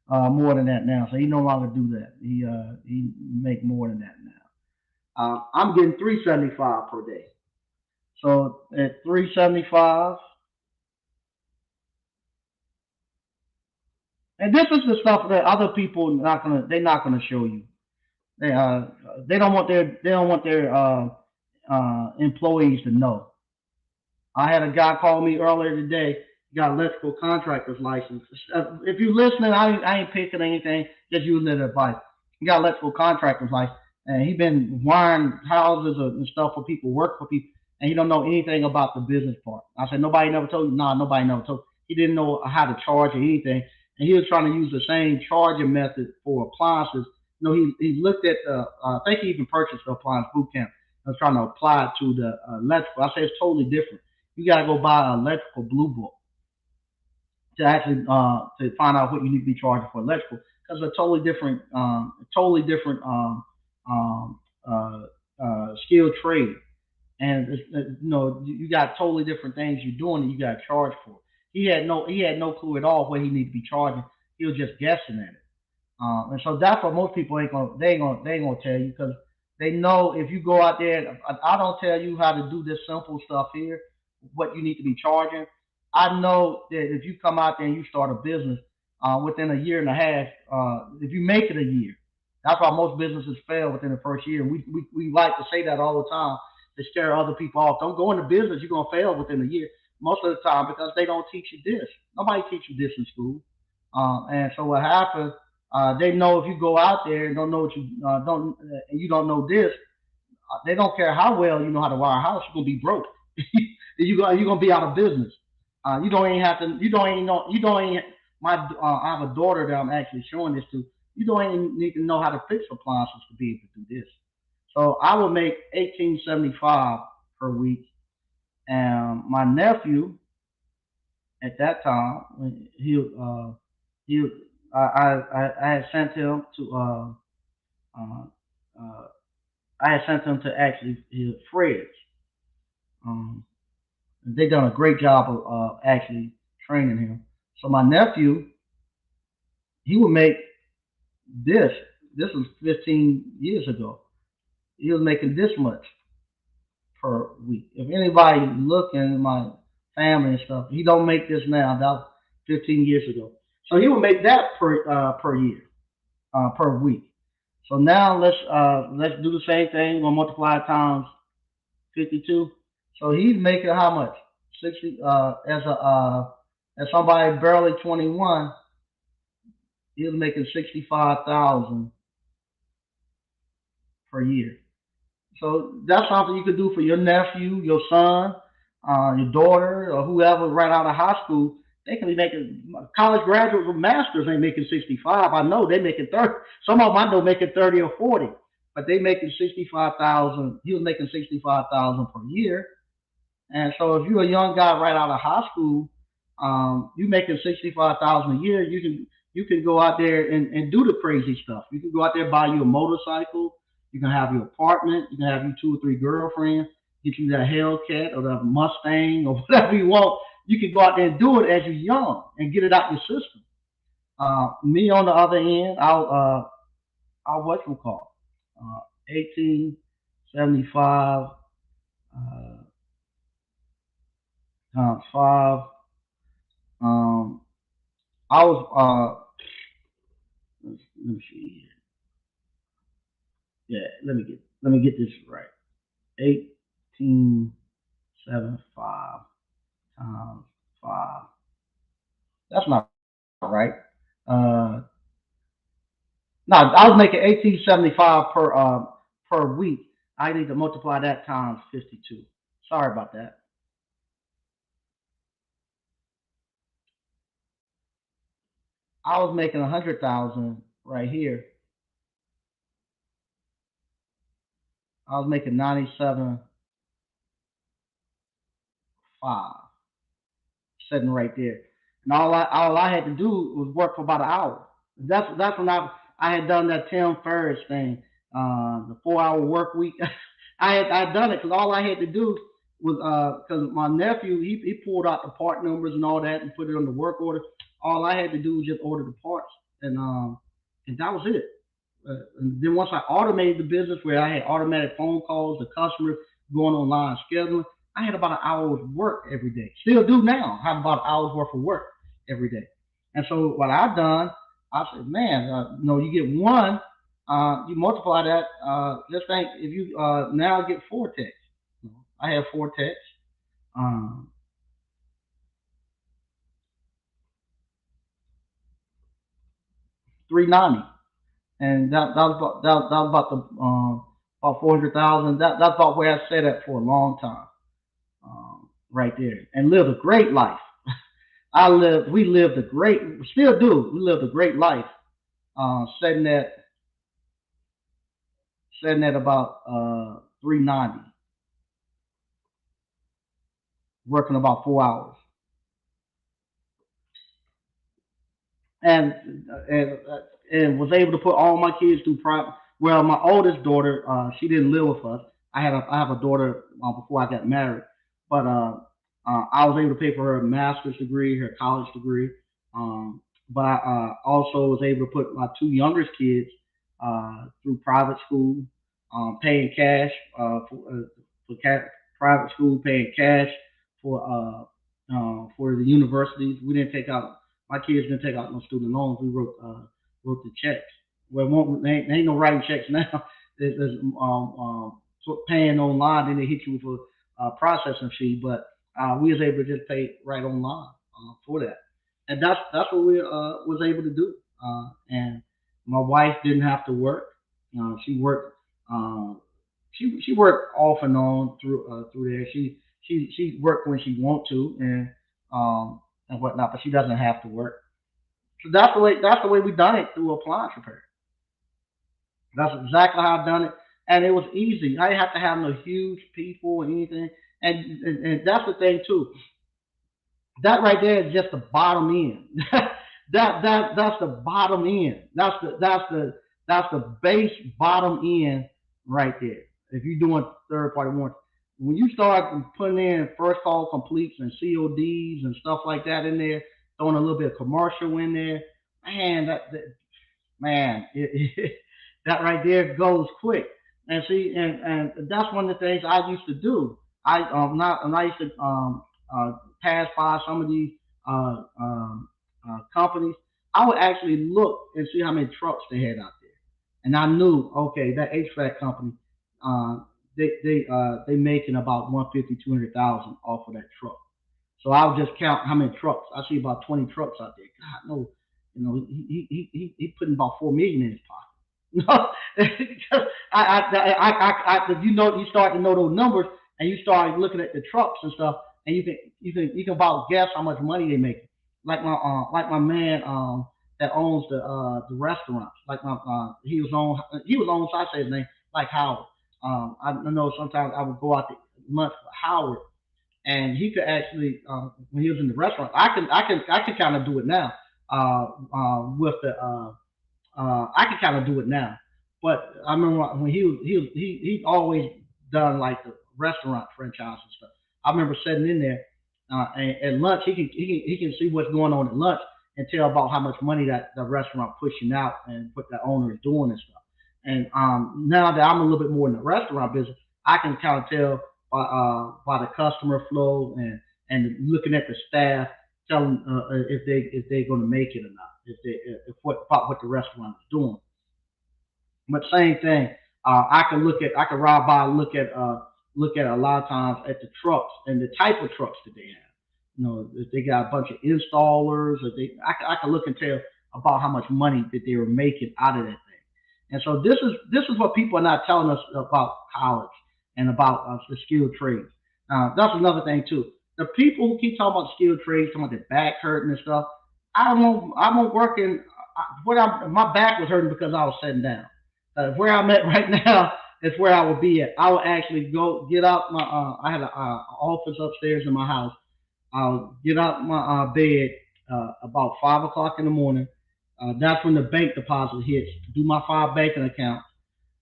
now. So he no longer do that. He make more than that now. I'm getting 375 per day. So at 375, and this is the stuff that other people they're not gonna show you. They uh they don't want their employees to know. I had a guy call me earlier today. He got electrical contractor's license. If you're listening, I ain't picking anything. Just using it as advice. He got electrical contractor's license, and he been wiring houses and stuff for people, work for people, and he don't know anything about the business part. I said, nobody never told you. Nah, nobody never told. He didn't know how to charge or anything, and he was trying to use the same charging method for appliances. He looked at I think he even purchased the appliance boot camp. I was trying to apply it to the electrical. I said it's totally different. You got to go buy an electrical blue book to actually to find out what you need to be charging for electrical because it's a totally different skilled trade, and you got totally different things you're doing that you got to charge for. He had no clue at all what he needed to be charging. He was just guessing at it. And so that's what most people ain't gonna tell you because they know if you go out there, I don't tell you how to do this simple stuff here, what you need to be charging. I know that if you come out there and you start a business within a year and a half, if you make it a year, that's why most businesses fail within the first year. We like to say that all the time to scare other people off. Don't go into business, you're gonna fail within a year. Most of the time because they don't teach you this. Nobody teach you this in school. And so what happens? They know if you go out there and don't know what you don't and you don't know this, they don't care how well you know how to wire a house. You're gonna be broke. You're gonna be out of business. You don't even have to. You don't even know. You don't even. I have a daughter that I'm actually showing this to. You don't even need to know how to fix appliances to be able to do this. So I would make 1875 per week, and my nephew at that time he I had sent him to uh, uh, I had sent him to actually his Fred's. Um, they done a great job of actually training him. So my nephew, he would make this. This was 15 years ago. He was making this much per week. If anybody looking at my family and stuff, he don't make this now. That was 15 years ago. So he would make that per year, per week. So now let's do the same thing. We're gonna multiply it times 52. So he's making how much? 60 as somebody barely 21, he's making 65,000 per year. So that's something you could do for your nephew, your son, your daughter, or whoever right out of high school. They can be making college graduates with masters ain't making 65. I know they making 30. Some of them I know making 30 or 40, but they making 65,000. He was making 65,000 per year. And so if you're a young guy right out of high school, you making 65,000 a year, you can go out there and do the crazy stuff. You can go out there buy you a motorcycle. You can have your apartment. You can have you two or three girlfriends. Get you that Hellcat or that Mustang or whatever you want. You can go out there and do it as you're young and get it out your system. Me on the other end, I'll what you call 1875 uh, times five. Um, I was let me see. Yeah, let me get this right. 1875 times five. That's not right? Uh, no, I was making 1875 per week. I need to multiply that times 52. Sorry about that. I was making 100,000 right here. I was making 97.5, sitting right there. And all I had to do was work for about an hour. That's when I had done that Tim Ferriss thing, the 4 hour work week. I had done it because all I had to do was because my nephew he pulled out the part numbers and all that and put it on the work order. All I had to do was just order the parts and that was it. And then once I automated the business where I had automatic phone calls to customers going online scheduling, I had about an hour's work every day. Still do now. Have about an hour's worth of work every day. And so what I've done, I said, man, you get one, you multiply that. Just think if you now get four texts. I have four texts, um, 390, and that was about the about 400,000. That's about where I set at for a long time. Right there, and lived a great life. We lived a great, still do. We lived a great life, setting at about 390, working about 4 hours, and and was able to put all my kids through private. Well, my oldest daughter, she didn't live with us. I have a daughter before I got married, but I was able to pay for her master's degree, her college degree. Um, but I also was able to put my two youngest kids through private school, paying cash for private school, paying cash for for the universities. We didn't take out My kids didn't take out no student loans. We wrote the checks. Well, there ain't no writing checks now. There's paying online, then they hit you with a processing fee. But we was able to just pay right online for that, and that's what we was able to do. And my wife didn't have to work. She worked. Uh, she worked off and on through there. She worked when she want to and whatnot, but she doesn't have to work. So that's the way we done it through appliance repair. That's exactly how I done it, and it was easy. I didn't have to have no huge people or anything. And that's the thing too. That right there is just the bottom end. That's the bottom end. That's the base bottom end right there. If you're doing third party warranty, when you start putting in first call completes and CODs and stuff like that in there, throwing a little bit of commercial in there, man, man, that right there goes quick. And see, and that's one of the things I used to do. I used to pass by some of these companies. I would actually look and see how many trucks they had out there, and I knew okay that HVAC company, uh, they making about 150, 200,000 off of that truck. So I would just count how many trucks. I see about 20 trucks out there. God, no, he putting about 4 million in his pocket. No, because you start to know those numbers, and you start looking at the trucks and stuff, and you can about guess how much money they make. Like my man that owns the restaurants. Like my he was on, so I say his name, like Howard. I know sometimes I would go out to lunch with Howard, and he could actually when he was in the restaurant, I can kind of do it now with the I can kind of do it now, but I remember when he always done like the restaurant franchise and stuff. I remember sitting in there at lunch. He can see what's going on at lunch and tell about how much money that the restaurant pushing out and what the owner is doing and stuff. And now that I'm a little bit more in the restaurant business, I can kind of tell by the customer flow and looking at the staff, telling if they're going to make it or not, if what the restaurant is doing. But same thing, I can ride by and look at a lot of times at the trucks and the type of trucks that they have. if they got a bunch of installers, or I can look and tell about how much money that they were making out of that thing. And so this is what people are not telling us about college and about the skilled trades. That's another thing too. The people who keep talking about skilled trades, talking about their back hurting and stuff. I won't work in. My back was hurting because I was sitting down. Where I'm at right now is where I would be at. I would actually go get out my. I had an office upstairs in my house. I'll get out my bed about 5 o'clock in the morning. That's when the bank deposit hits. Do my five banking accounts,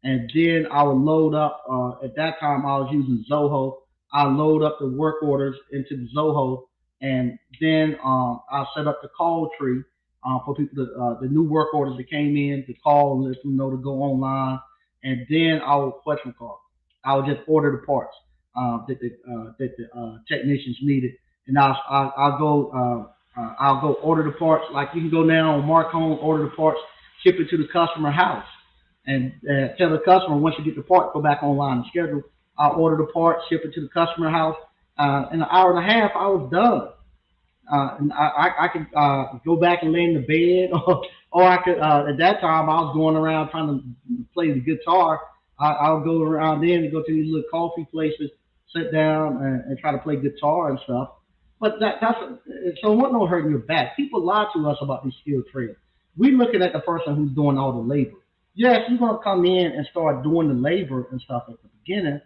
and then I would load up. At that time, I was using Zoho. I load up the work orders into the Zoho, and then I'll set up the call tree for people the new work orders that came in to call and let them know to go online, and then I will question call. I will just order the parts that the technicians needed, and I'll go. I'll go order the parts. Like you can go now on Mark Home, order the parts, ship it to the customer house, and tell the customer once you get the part, go back online and schedule. I'll order the part, ship it to the customer house. In an hour and a half, I was done. And I could go back and lay in the bed, or I could. At that time, I was going around trying to play the guitar. I'll go around then and go to these little coffee places, sit down and try to play guitar and stuff. But that's so what no hurting your back. People lie to us about these skilled trades. We looking at the person who's doing all the labor. Yes, you're gonna come in and start doing the labor and stuff at the beginning,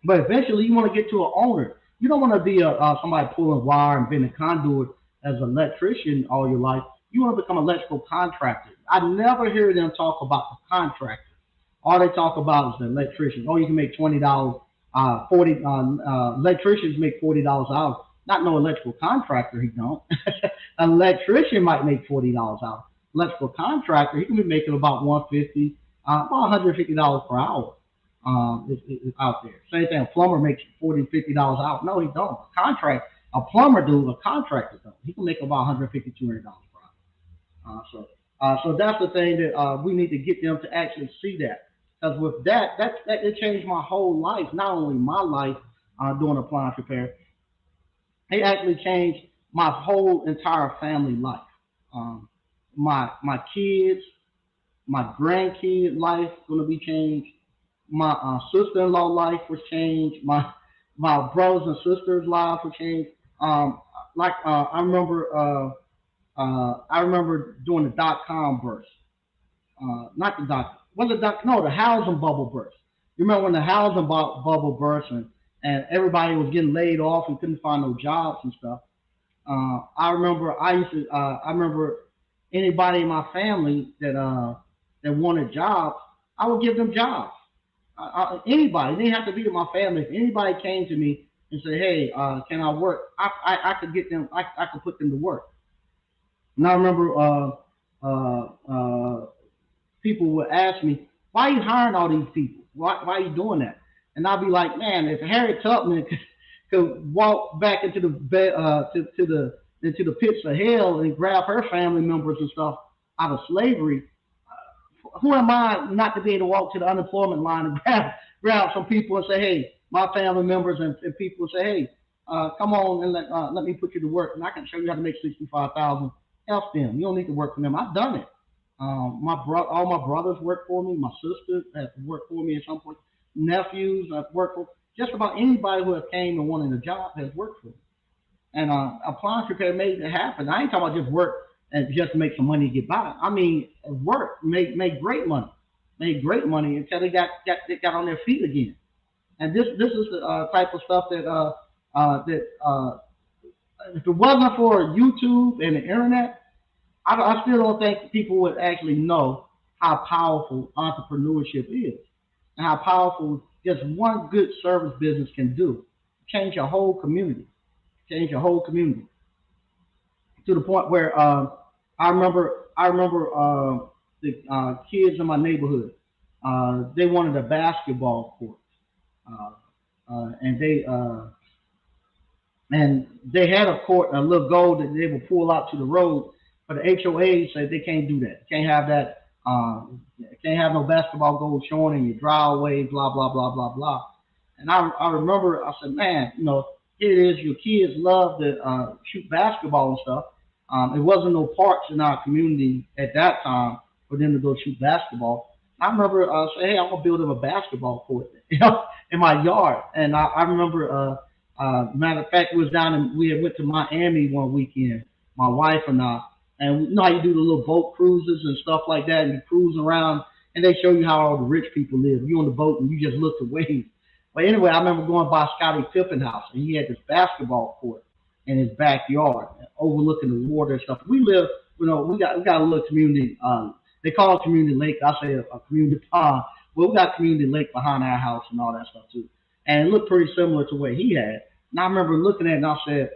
but eventually you want to get to an owner. You don't want to be somebody pulling wire and being a conduit as an electrician all your life. You want to become an electrical contractor. I never hear them talk about the contractor. All they talk about is the electrician. Oh, you can make $20, 40. Electricians make $40 an hour. Not no electrical contractor, he don't. An electrician might make $40 an hour. Electrical contractor, he can be making about 150, about $150 per hour. Is out there. Same thing. A plumber makes $40, $50 an hour. No, he don't. A plumber do. A contractor don't. He can make about 150, $200 per hour. So that's the thing that we need to get them to actually see that. Because with that it changed my whole life. Not only my life doing appliance repair, it actually changed my whole entire family life. Um, my kids, my grandkids' life gonna be changed. My sister-in-law life was changed. My brothers and sisters' lives were changed. Like I remember doing the .com burst. Not the dot. Was it dot? No, the housing bubble burst. You remember when the bubble burst and everybody was getting laid off and couldn't find no jobs and stuff. I remember I remember anybody in my family that wanted jobs, I would give them jobs. Anybody, it didn't have to be in my family. If anybody came to me and said, "Hey, can I work?" I could get them. I could put them to work. And I remember people would ask me, "Why are you hiring all these people? Why are you doing that?" And I'd be like, "Man, if Harriet Tubman could walk back into the bed, into the pits of hell and grab her family members and stuff out of slavery, who am I not to be able to walk to the unemployment line and grab some people and say, hey, my family members and people say, hey, come on and let me put you to work, and I can show you how to make 65,000. Help them. You don't need to work for them. I've done it. All my brothers work for me. My sisters have worked for me at some point. Nephews have worked for just about anybody who has came and wanted a job has worked for me. And appliance repair made it happen. I ain't talking about just work and just make some money to get by. I mean, work, make great money, made great money until they got on their feet again. And this is the type of stuff that if it wasn't for YouTube and the internet, I still don't think people would actually know how powerful entrepreneurship is and how powerful just one good service business can do. Change your whole community. Change your whole community to the point where I remember the kids in my neighborhood. They wanted a basketball court, uh, uh, and they uh, and they had a court, a little goal that they would pull out to the road. But the HOA said they can't do that. Can't have that. Can't have no basketball goal showing in your driveway. Blah blah blah blah blah. And I remember I said, man, here it is. Your kids love to shoot basketball and stuff. It wasn't no parks in our community at that time for them to go shoot basketball. I remember saying, "Hey, I'm gonna build them a basketball court, in my yard." And I remember, matter of fact, we was down and we had went to Miami one weekend, my wife and I, and you know how you do the little boat cruises and stuff like that, and you cruise around, and they show you how all the rich people live. You on the boat and you just look away. But anyway, I remember going by Scottie Pippen's house, and he had this basketball court in his backyard, overlooking the water and stuff. We live, we got a little community. They call it community lake. I say a community pond. Well, we got community lake behind our house and all that stuff too, and it looked pretty similar to what he had. And I remember looking at it and I said,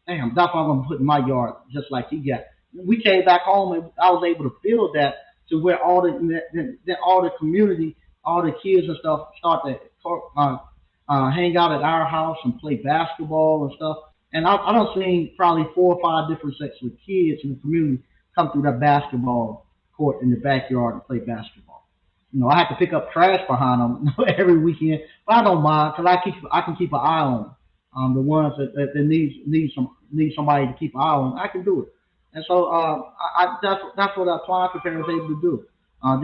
"Damn, that's what I'm gonna put in my yard, just like he got." We came back home and I was able to build that to where all the community, all the kids and stuff start to hang out at our house and play basketball and stuff. And I don't see probably 4 or 5 different sets of kids in the community come through that basketball court in the backyard and play basketball. I have to pick up trash behind them every weekend, but I don't mind because I can keep an eye on them. The ones that need somebody to keep an eye on, I can do it. And so that's what Appliance Repair was able to do.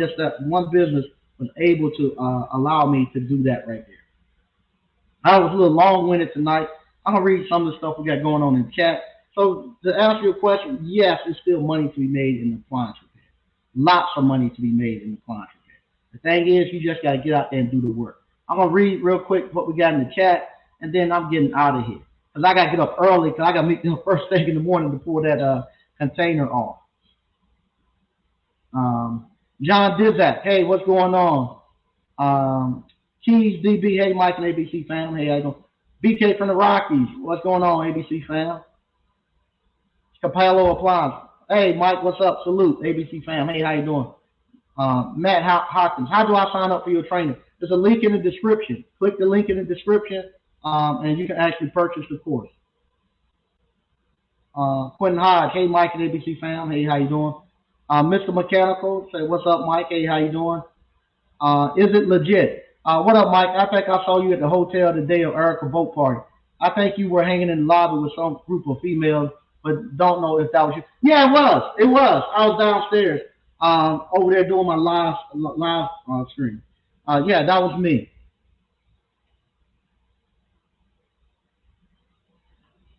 Just that one business was able to allow me to do that right there. I was a little long-winded tonight. I'm gonna read some of the stuff we got going on in the chat. So to answer your question, yes, there's still money to be made in appliance repair. Lots of money to be made in appliance repair. The thing is, you just gotta get out there and do the work. I'm gonna read real quick what we got in the chat, and then I'm getting out of here because I gotta get up early because I gotta meet them first thing in the morning to pull that container off. John Dizak, hey, what's going on? Keys DB, hey Mike and ABC fam, hey how you doing? BK from the Rockies, what's going on ABC fam? Capello Appliance, hey Mike, what's up? Salute ABC fam, hey how you doing? Matt Hopkins, how do I sign up for your training? There's a link in the description. Click the link in the description, and you can actually purchase the course. Quentin Hodge, hey Mike and ABC fam, hey how you doing? Mr. Mechanical, say what's up Mike, hey how you doing? Is it legit? What up, Mike? I think I saw you at the hotel the day of Erica's boat party. I think you were hanging in the lobby with some group of females, but don't know if that was you. Yeah, it was. It was. I was downstairs, over there doing my live stream. Yeah, that was me.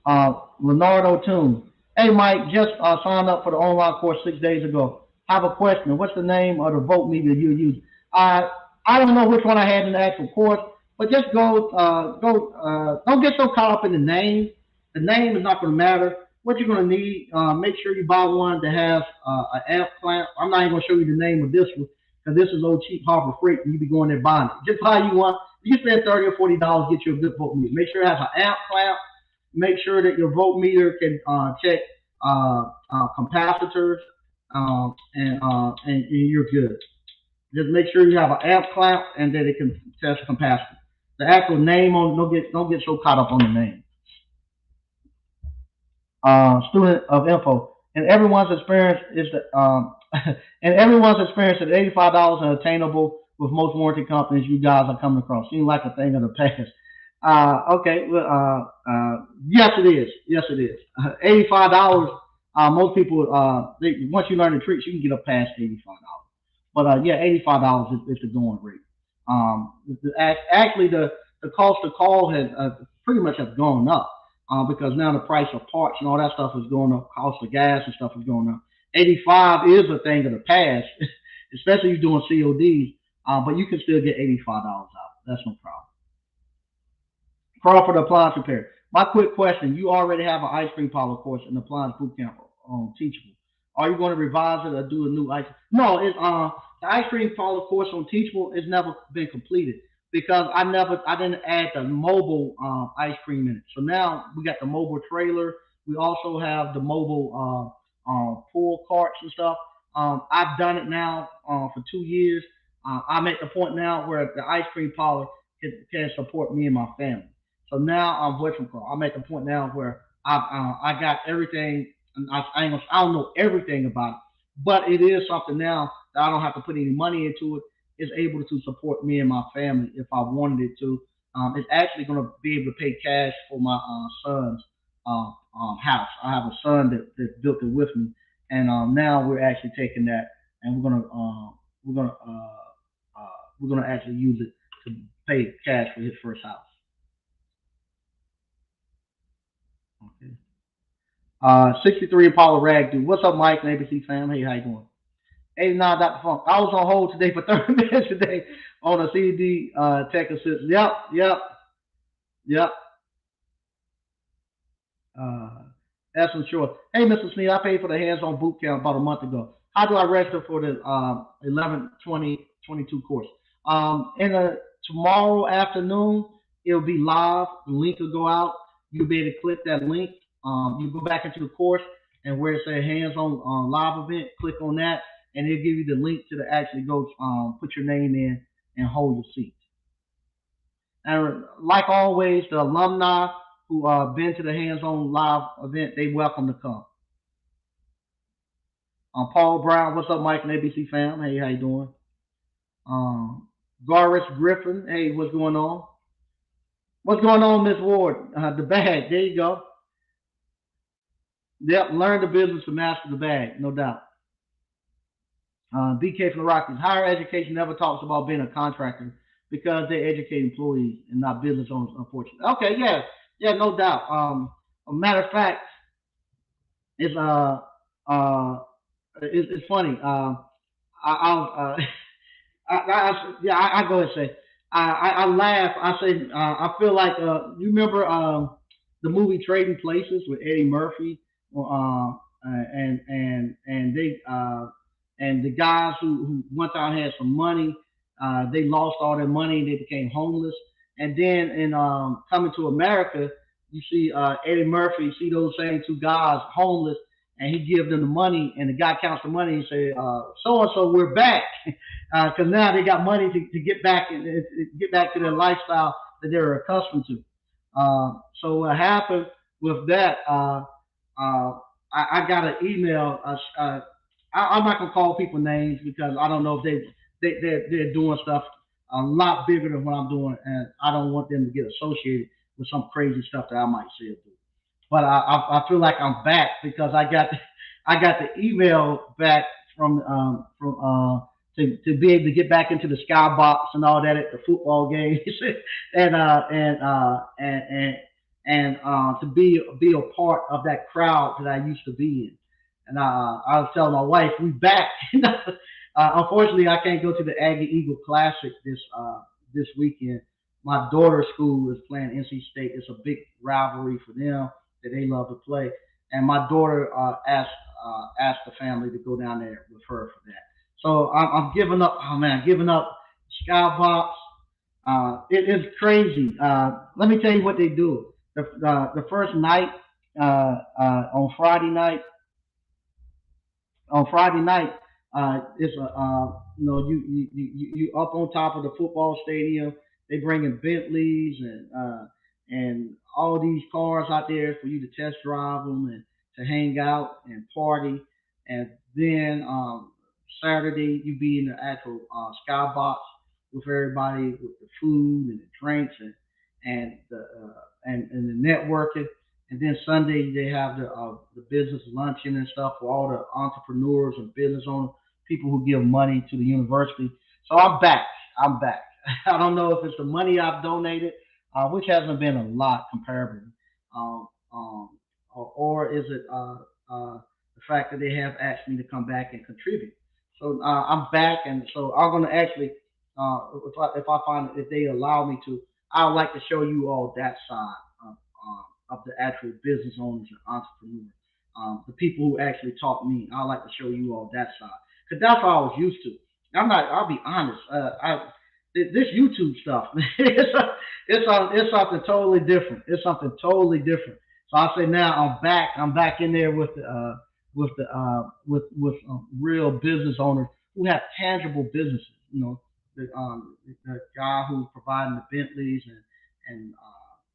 Leonardo Toon. Hey, Mike, just signed up for the online course 6 days ago. I have a question. What's the name of the vote meter you use? I don't know which one I had in the actual course, but just don't get so caught up in the name. The name is not going to matter. What you're going to need, make sure you buy one that has an amp clamp. I'm not even going to show you the name of this one because this is old cheap Harbor Freight and you be going there buying it. Just buy you one. You spend $30 or $40, get you a good vote meter. Make sure it has an amp clamp. Make sure that your voltmeter can check capacitors, and you're good. Just make sure you have an amp clamp and that it can test capacitor. The actual name on don't get so caught up on the name. Student of info, and everyone's experience is that and everyone's experience is $85 and attainable with most warranty companies you guys are coming across. Seems like a thing of the past. Okay, well, yes it is. Yes it is. $85. Most people, once you learn the tricks, you can get up past $85. But yeah, $85 is the going rate. Actually, the cost of call has pretty much has gone up because now the price of parts and all that stuff is going up. Cost of gas and stuff is going up. 85 is a thing of the past, especially if you're doing CODs. But you can still get $85 out. That's no problem. Crawford Appliance Repair. My quick question: you already have an ice cream parlor course in the Appliance Boot Camp on Teachable. Are you going to revise it or do a new ice? No, it's the ice cream parlor course on Teachable has never been completed because I didn't add the mobile ice cream in it. So now we got the mobile trailer. We also have the mobile pull carts and stuff. I've done it now for 2 years. I'm at the point now where the ice cream parlor can support me and my family. So now I'm at the point now where I got everything. And I don't know everything about it, but it is something now that I don't have to put any money into it. It's able to support me and my family if I wanted it to. is actually going to be able to pay cash for my son's house. I have a son that built it with me, and now we're actually taking that and we're gonna uh, we're gonna actually use it to pay cash for his first house. Okay. 63 Apollo Rag dude. What's up, Mike and ABC fam? Hey, how you doing? Hey, nah, Dr. Funk. I was on hold today for 30 minutes today on a CDD tech assist. Yep, yep, yep. Uh, that's for sure. Hey, Mr. Smith, I paid for the hands-on boot camp about a month ago. How do I register for the 11, 20, 22 course? In the tomorrow afternoon, it'll be live. The link will go out. You'll be able to click that link. You go back into the course, and where it says hands-on live event, click on that, and it'll give you the link to actually go put your name in and hold your seat. And like always, the alumni who been to the hands-on live event, they welcome to come. Paul Brown, what's up, Mike and ABC fam? Hey, how you doing? Um, Garis Griffin, hey, what's going on? What's going on, Miss Ward? The bag, there you go. Yep, learn the business to master the bag, no doubt. BK from the Rockies, higher education never talks about being a contractor because they educate employees and not business owners, unfortunately. Okay, yeah, yeah, no doubt. A matter of fact, it's uh it's funny. I yeah, I go and say, I laugh. I say, I feel like, you remember the movie Trading Places with Eddie Murphy, and and the guys who one time had some money, they lost all their money and they became homeless. And then in Coming to America, you see Eddie Murphy see those same two guys homeless, and he gives them the money, and the guy counts the money and say, so and so, we're back, because now they got money to get back and get back to their lifestyle that they're accustomed to. So what happened with that? I got an email. I'm not gonna call people names because I don't know if they're doing stuff a lot bigger than what I'm doing, and I don't want them to get associated with some crazy stuff that I might say or do. But I feel like I'm back because I got the email back from to be able to get back into the skybox and all that at the football games and to be a part of that crowd that I used to be in. And I was telling my wife, we back. Unfortunately, I can't go to the Aggie Eagle Classic this weekend. My daughter's school is playing NC State. It's a big rivalry for them that they love to play. And my daughter asked the family to go down there with her for that. So I'm giving up. Oh man, giving up Skybox. It is crazy. Let me tell you what they do. The first night on Friday night, it's a you up on top of the football stadium. They bring in Bentleys and all these cars out there for you to test drive them and to hang out and party. And then Saturday you be in the actual skybox with everybody with the food and the drinks and the networking. And then Sunday they have the business luncheon and stuff for all the entrepreneurs and business owners, people who give money to the university. So I'm back. I'm back. I don't know if it's the money I've donated, which hasn't been a lot comparably, um, um, or is it the fact that they have asked me to come back and contribute. So I'm back, and so I'm going to actually, if I find if they allow me to, I'd like to show you all that side of the actual business owners and entrepreneurs, the people who actually taught me. I'd like to show you all that side because that's what I was used to. I'm not. I'll be honest. This YouTube stuff, it's something totally different. It's something totally different. So I say now I'm back. I'm back in there with real business owners who have tangible businesses. You know, the guy who's providing the Bentleys and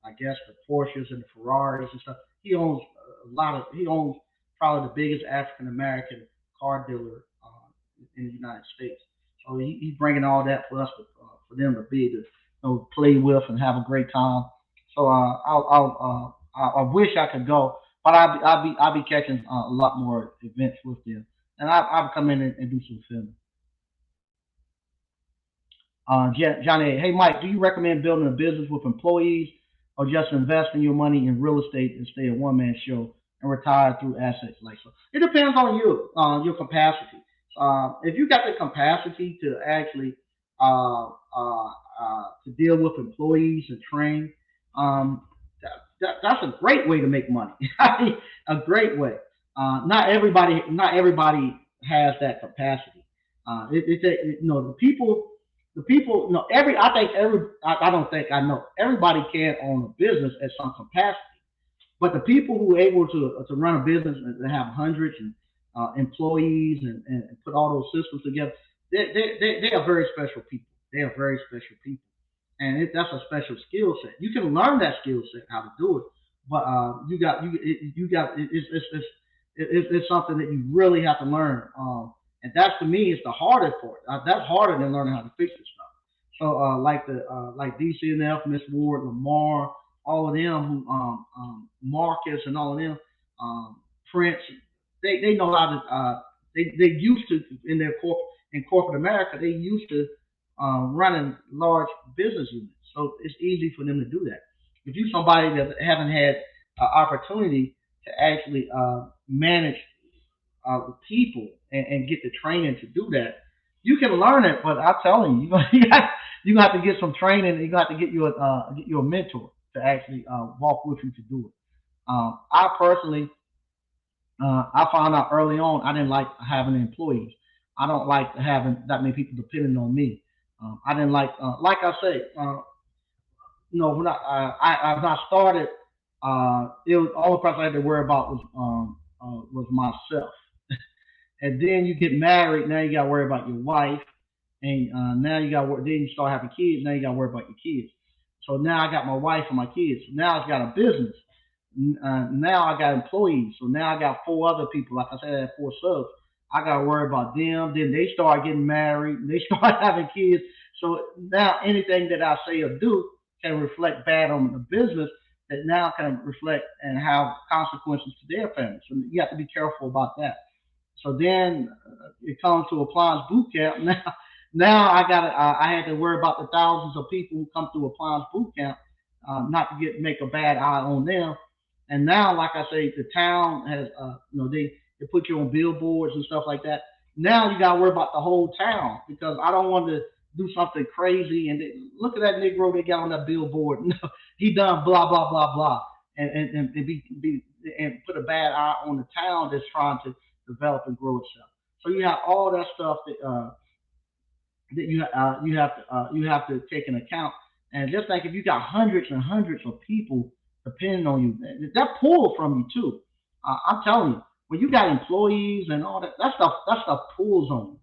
I guess the Porsches and the Ferraris and stuff. He owns a lot of. He owns probably the biggest African American car dealer in the United States. So he's bringing all that for us for them to be able to play with and have a great time. So I wish I could go, but I'll be catching a lot more events with them, and I'll come in and do some filming. Johnny, hey Mike, do you recommend building a business with employees or just investing your money in real estate and stay a one man show and retire through assets like so? It depends on you, your capacity. If you got the capacity to actually to deal with employees and train, um, that's a great way to make money. A great way. Not everybody has that capacity. The people, I think I don't think I know. Everybody can own a business at some capacity, but the people who are able to run a business and have hundreds and employees and put all those systems together, they are very special people. They are very special people, and that's a special skill set. You can learn that skill set how to do it, but it's something that you really have to learn. And that's to me is the hardest part. That's harder than learning how to fix this stuff. So like DCNF, Miss Ward, Lamar, all of them who Marcus and all of them, Prince, they know how to they used to in corporate America they used to running large business units. So it's easy for them to do that. If you somebody that haven't had opportunity to actually manage people and get the training to do that, you can learn it. But I'm telling you, you have to get some training. You got to get you a mentor to actually walk with you to do it. I personally, I found out early on I didn't like having employees. I don't like having that many people depending on me. I didn't like I say, when I started, it was all the person I had to worry about was myself. And then you get married. Now you got to worry about your wife, and now you got to work. Then you start having kids. Now you got to worry about your kids. So now I got my wife and my kids. So now I've got a business. Now I got employees. So now I got four other people. Like I said, I had four subs. I got to worry about them. Then they start getting married. They start having kids. So now anything that I say or do can reflect bad on the business. That now can reflect and have consequences to their families. So you have to be careful about that. So then it comes to appliance boot camp. Now I had to worry about the thousands of people who come through appliance boot camp, not to make a bad eye on them. And now, like I say, the town has, they put you on billboards and stuff like that. Now you got to worry about the whole town because I don't want to do something crazy and look at that Negro they got on that billboard. He done blah blah blah blah, and put a bad eye on the town that's trying to develop and grow itself. So you have all that stuff that you have to take into account. And just like if you got hundreds and hundreds of people depending on you, that pull from you too. I'm telling you, when you got employees and all that, that stuff pulls on you.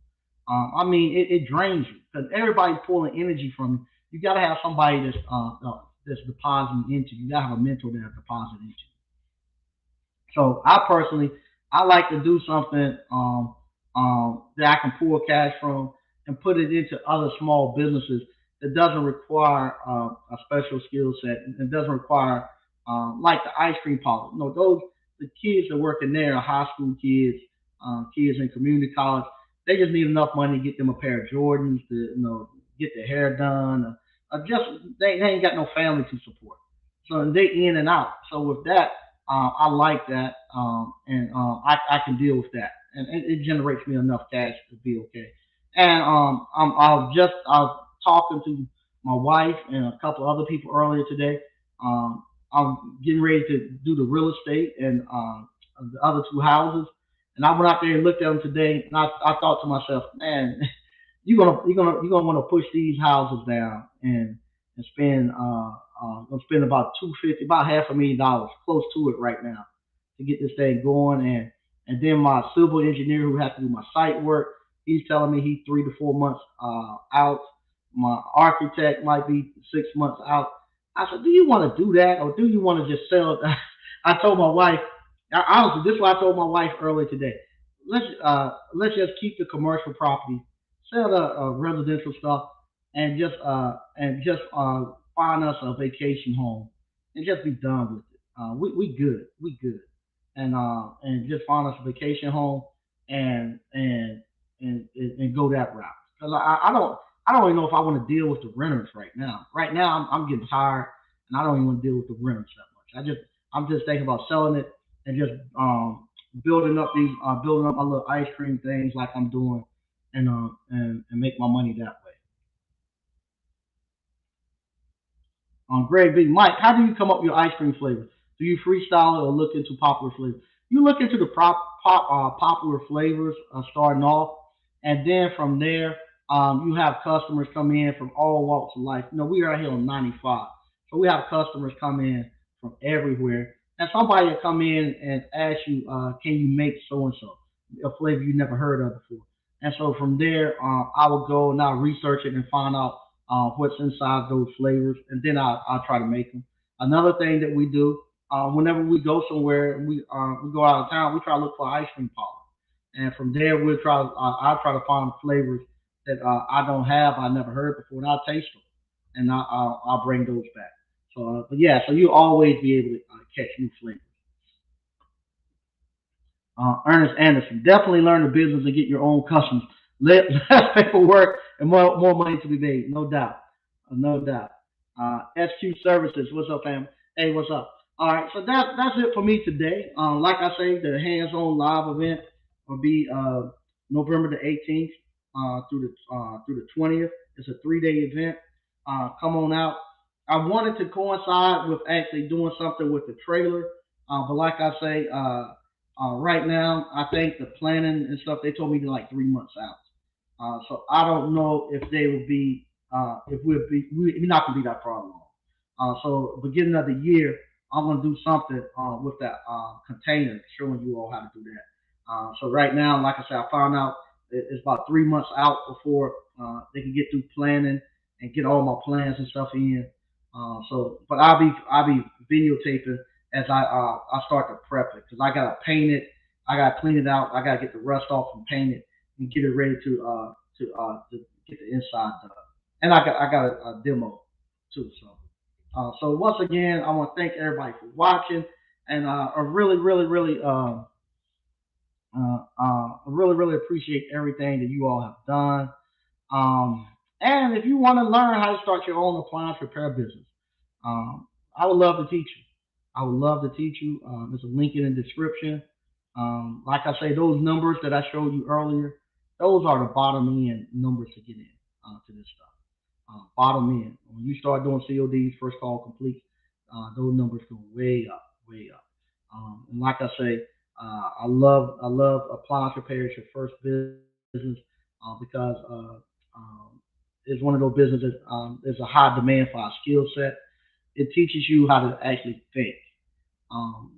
I mean, it drains you because everybody's pulling energy from you. You got to have somebody that's depositing into you. You got to have a mentor that's depositing into you. So I personally, I like to do something that I can pull cash from and put it into other small businesses that doesn't require a special skill set and doesn't require like the ice cream parlor. No, those the kids that work in there are high school kids, kids in community college. They just need enough money to get them a pair of Jordans to get their hair done. Just they ain't got no family to support, so they in and out. So with that, I like that, and I can deal with that, and it generates me enough cash to be okay. And I was talking to my wife and a couple other people earlier today. I'm getting ready to do the real estate and the other two houses, and I went out there and looked at them today, and I thought to myself, man, you're gonna want to push these houses down and spend gonna spend about 250, about $500,000, close to it right now, to get this thing going. And then my civil engineer who has to do my site work, he's telling me he's 3 to 4 months out. My architect might be 6 months out. I said, do you want to do that or do you want to just sell it? I told my wife, honestly, this is what I told my wife earlier today. Let's just keep the commercial property, sell the residential stuff, and just find us a vacation home and just be done with it. We good, and just find us a vacation home and go that route. Because I don't even know if I want to deal with the renters right now. Right now I'm getting tired and I don't even want to deal with the renters that much. I'm just thinking about selling it and just building up my little ice cream things like I'm doing and make my money that way. Greg B. Mike, how do you come up with your ice cream flavor? Do you freestyle it or look into popular flavors? You look into the popular flavors starting off, and then from there, you have customers come in from all walks of life. We are here on 95, so we have customers come in from everywhere, and somebody will come in and ask you, "Can you make so and so a flavor you never heard of before?" And so from there, I will go and I'll research it and find out what's inside those flavors, and then I'll try to make them. Another thing that we do, whenever we go somewhere and we go out of town, we try to look for ice cream parlor, and from there I'll try to find flavors that I don't have, I never heard before, and I'll taste them, and I'll bring those back. So, but yeah, so you always be able to catch new flavors. Ernest Anderson, definitely learn the business and get your own customers. Less paperwork and more money to be made, no doubt. No doubt. SQ Services, what's up, fam? Hey, what's up? All right, so that's it for me today. Like I say, the hands-on live event will be November the 18th through the 20th. It's a 3-day event. Come on out. I wanted to coincide with actually doing something with the trailer, but like I say, right now, I think the planning and stuff they told me to like 3 months out. So I don't know if they will be if we're not gonna be that far along. So beginning of the year, I'm gonna do something with that container, showing you all how to do that. So right now, like I said, I found out it's about 3 months out before they can get through planning and get all my plans and stuff in. But I'll be videotaping as I start to prep it because I gotta paint it, I gotta clean it out, I gotta get the rust off and paint it and get it ready to get the inside done. And I got a demo too. So once again, I want to thank everybody for watching, and I really appreciate everything that you all have done. And if you want to learn how to start your own appliance repair business, I would love to teach you. I would love to teach you. There's a link in the description. Like I say, those numbers that I showed you earlier, those are the bottom end numbers to get in to this stuff. Bottom end. When you start doing CODs, first call complete, those numbers go way up, way up. And like I say, I love appliance repair as your first business because it's one of those businesses. There's a high demand for our skill set. It teaches you how to actually think.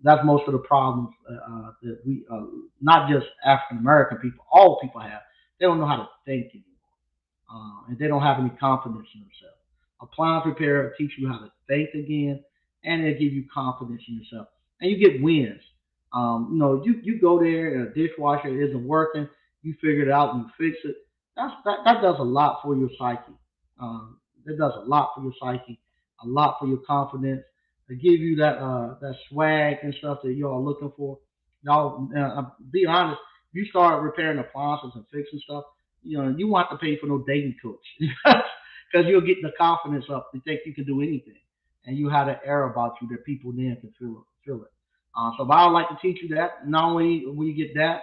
That's most of the problems that not just African American people, all people have. They don't know how to think anymore, and they don't have any confidence in themselves. Appliance repair will teach you how to think again, and it'll give you confidence in yourself, and you get wins. You go there and a dishwasher isn't working, you figure it out and you fix it. That does a lot for your psyche. It does a lot for your psyche, a lot for your confidence. To give you that swag and stuff that y'all are looking for. Y'all, be honest. If you start repairing appliances and fixing stuff, you won't have to pay for no dating coach because you'll get the confidence up to think you can do anything, and you have an air about you that people then can feel it. But I would like to teach you that. Not only will you get that,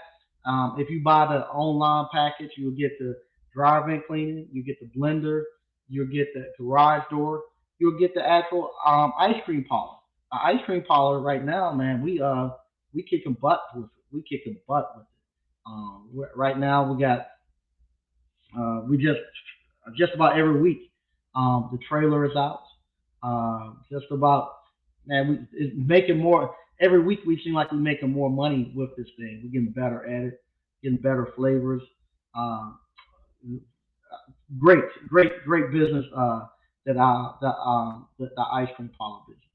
if you buy the online package, you'll get the drive-in cleaning, you get the blender, you'll get the garage door, you'll get the actual ice cream parlor. Ice cream parlor right now, man, we kicking butt with it. We kicking butt with it. Right now we got we just about every week. The trailer is out. Just about, man. It's making more every week. We seem like we're making more money with this thing. We're getting better at it, getting better flavors. Uh, great business the ice cream parlor business.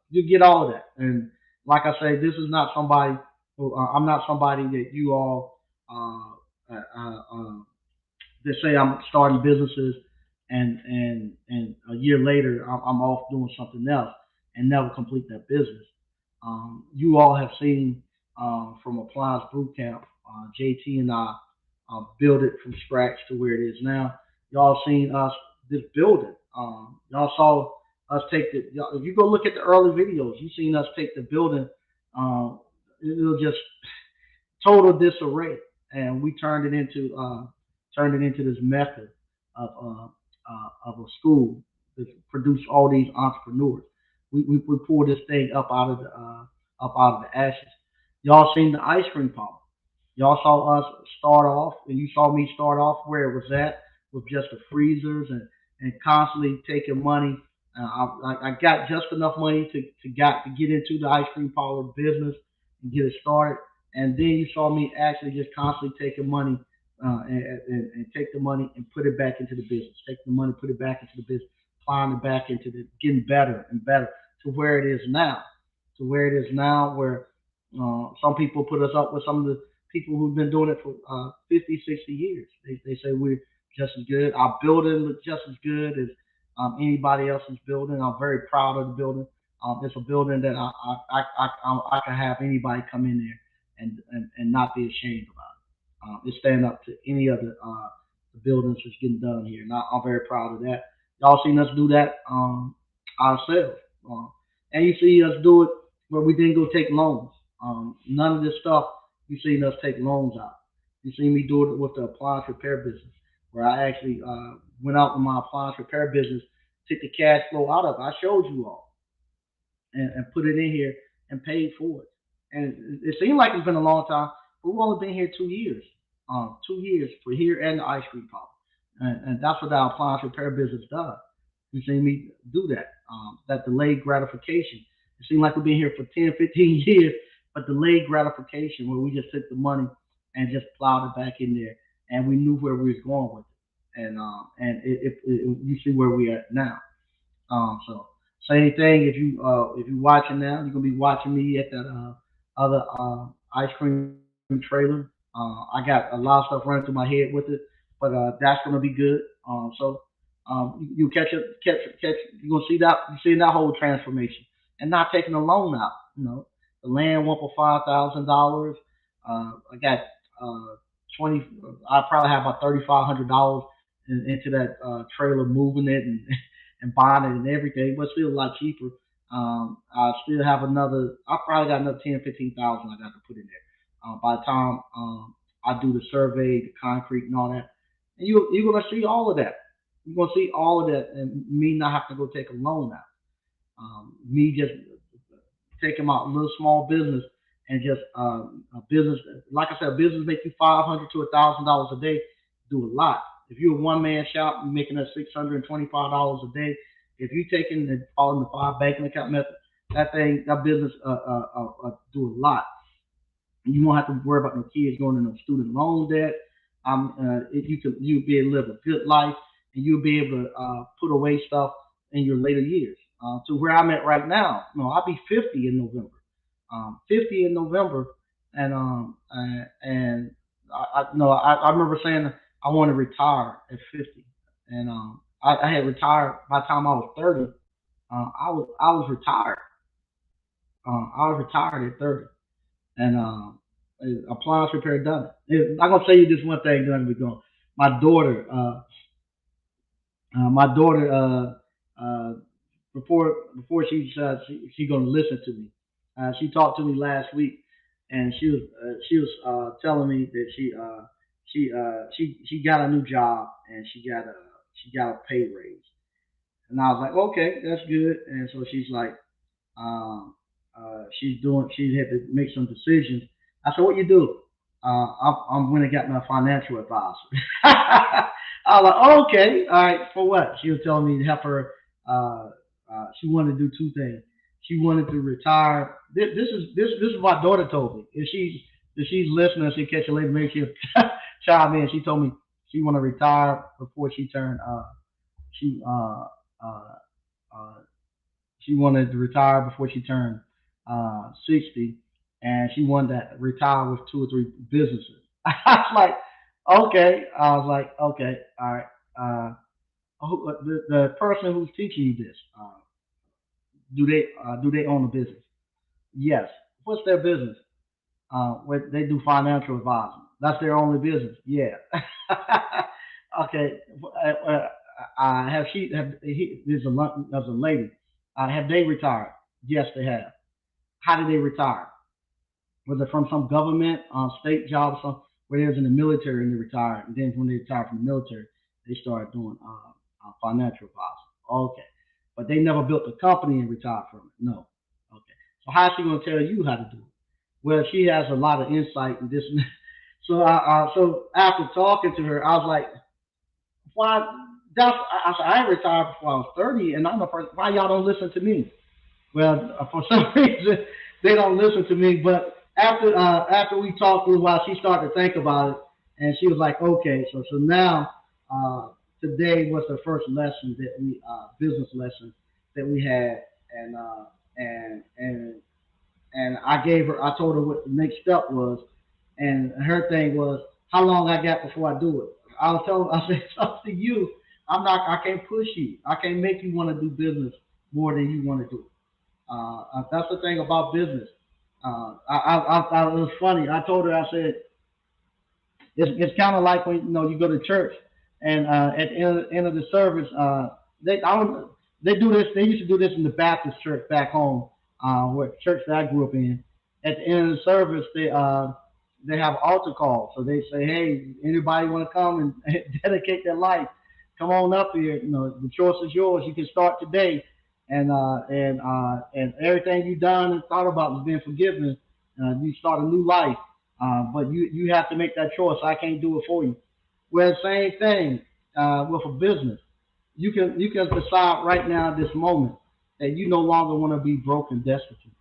You get all of that, and like I say, this is not somebody. I'm not somebody that you all uh, uh, uh, They say I'm starting businesses, and a year later I'm off doing something else and never complete that business. You all have seen from Appliance Bootcamp, JT and I build it from scratch to where it is now. Y'all seen us just build it. Y'all saw us take the. If you go look at the early videos, you seen us take the building. Um, it was just total disarray, and we turned it into this method of a school that produced all these entrepreneurs. We pulled this thing up out of the ashes. Y'all seen the ice cream parlor. Y'all saw us start off, and you saw me start off where it was at with just the freezers and constantly taking money. I got just enough money to get into the ice cream parlor business and get it started. And then you saw me actually just constantly taking money and take the money and put it back into the business. Take the money, put it back into the business, applying it back into the getting better and better to where it is now. To where it is now, where some people put us up with some of the people who've been doing it for 50, 60 years. They say we're just as good. Our building looks just as good as anybody else's building. I'm very proud of the building. It's a building that I can have anybody come in there and not be ashamed about it. It's stand up to any other buildings that's getting done here. And I'm very proud of that. Y'all seen us do that ourselves. And you see us do it where we didn't go take loans. None of this stuff you seen us take loans out. You seen me do it with the appliance repair business, where I actually went out with my appliance repair business, took the cash flow out of it. I showed you all and put it in here and paid for it. And it seemed like it's been a long time, but we've only been here 2 years. 2 years for here and the ice cream pop. And that's what our appliance repair business does. You've seen me do that. That delayed gratification. It seemed like we've been here for 10, 15 years, but delayed gratification where we just took the money and just plowed it back in there, and we knew where we was going with it. And you see where we at now. So same thing. If you watching now, you're gonna be watching me at that other ice cream trailer. I got a lot of stuff running through my head with it, but that's gonna be good. You catch it, catch. You're gonna see that. You see that whole transformation, and not taking a loan out. You know, the land went for $5,000. I got uh, 20. I probably have about $3,500 into that trailer, moving it and and buying it and everything, but still a lot cheaper. I still have another. I probably got another 10, 15,000 I got to put in there. By the time I do the survey, the concrete, and all that, and you're gonna see all of that. You're gonna see all of that, and me not have to go take a loan out. Me just taking my little small business and just a business. Like I said, a business make you $500 to $1,000 a day. Do a lot. If you're a one man shop, you're making that $625 a day. If you taking and following the five banking account method, that business do a lot. You won't have to worry about no kids going into no student loan debt. If you'll be able to live a good life, and you'll be able to put away stuff in your later years. To where I'm at right now, I'll be 50 in November. 50 in November, and I remember saying I want to retire at 50, and I had retired by the time I was 30. I was retired. I was retired at 30, and appliance repair done it. I'm gonna tell you this one thing. Done we go. My daughter, my daughter, before she gonna listen to me. She talked to me last week, and she was telling me that she got a new job, and she got a pay raise. And I was like, okay, that's good. And so she's like, she had to make some decisions. I said, what you do? I'm going to get my financial advisor. I was like, oh, okay, all right, for what? She was telling me to help her. She wanted to do two things. She wanted to retire. This is what my daughter told me. If she's listening, she catch it later. Maybe she'll chime in. She told me she want to retire before she turned. She uh, uh, she wanted to retire before she turned 60, and she wanted to retire with two or three businesses. I was like, Okay, I was like, okay, all right. The person who's teaching you this, do they own a business? Yes. What's their business? What they do financial advising. That's their only business. Yeah. Okay. Have she? Have he? There's a lady. Have they retired? Yes, they have. How did they retire? Was it from some government, state job, or something? Where they was in the military and they retired, and then when they retired from the military, they started doing financial advising. Okay, but they never built a company and retired from it. No. Okay. So how's she gonna tell you how to do it? Well, she has a lot of insight in this. So after talking to her, I was like, why? I said I retired before I was 30, and I'm the first. Why y'all don't listen to me? Well, for some reason, they don't listen to me. But after we talked for a while, she started to think about it, and she was like, okay. So now uh, today was the first lesson that we business lesson that we had, and and and I told her what the next step was, and her thing was how long I got before I do it. I was telling, I said, it's up to you. I can't push you. I can't make you want to do business more than you want to do. That's the thing about business. It was funny. I told her, I said, it's kind of like when you go to church, and at the end of the service, I don't, they do this. They used to do this in the Baptist church back home, where church that I grew up in. At the end of the service, they have altar calls. So they say, hey, anybody want to come and dedicate their life? Come on up here. The choice is yours. You can start today, and everything you've done and thought about has been forgiven. You start a new life. But you have to make that choice. I can't do it for you. Well, same thing with a business. You can decide right now at this moment that you no longer want to be broke and destitute,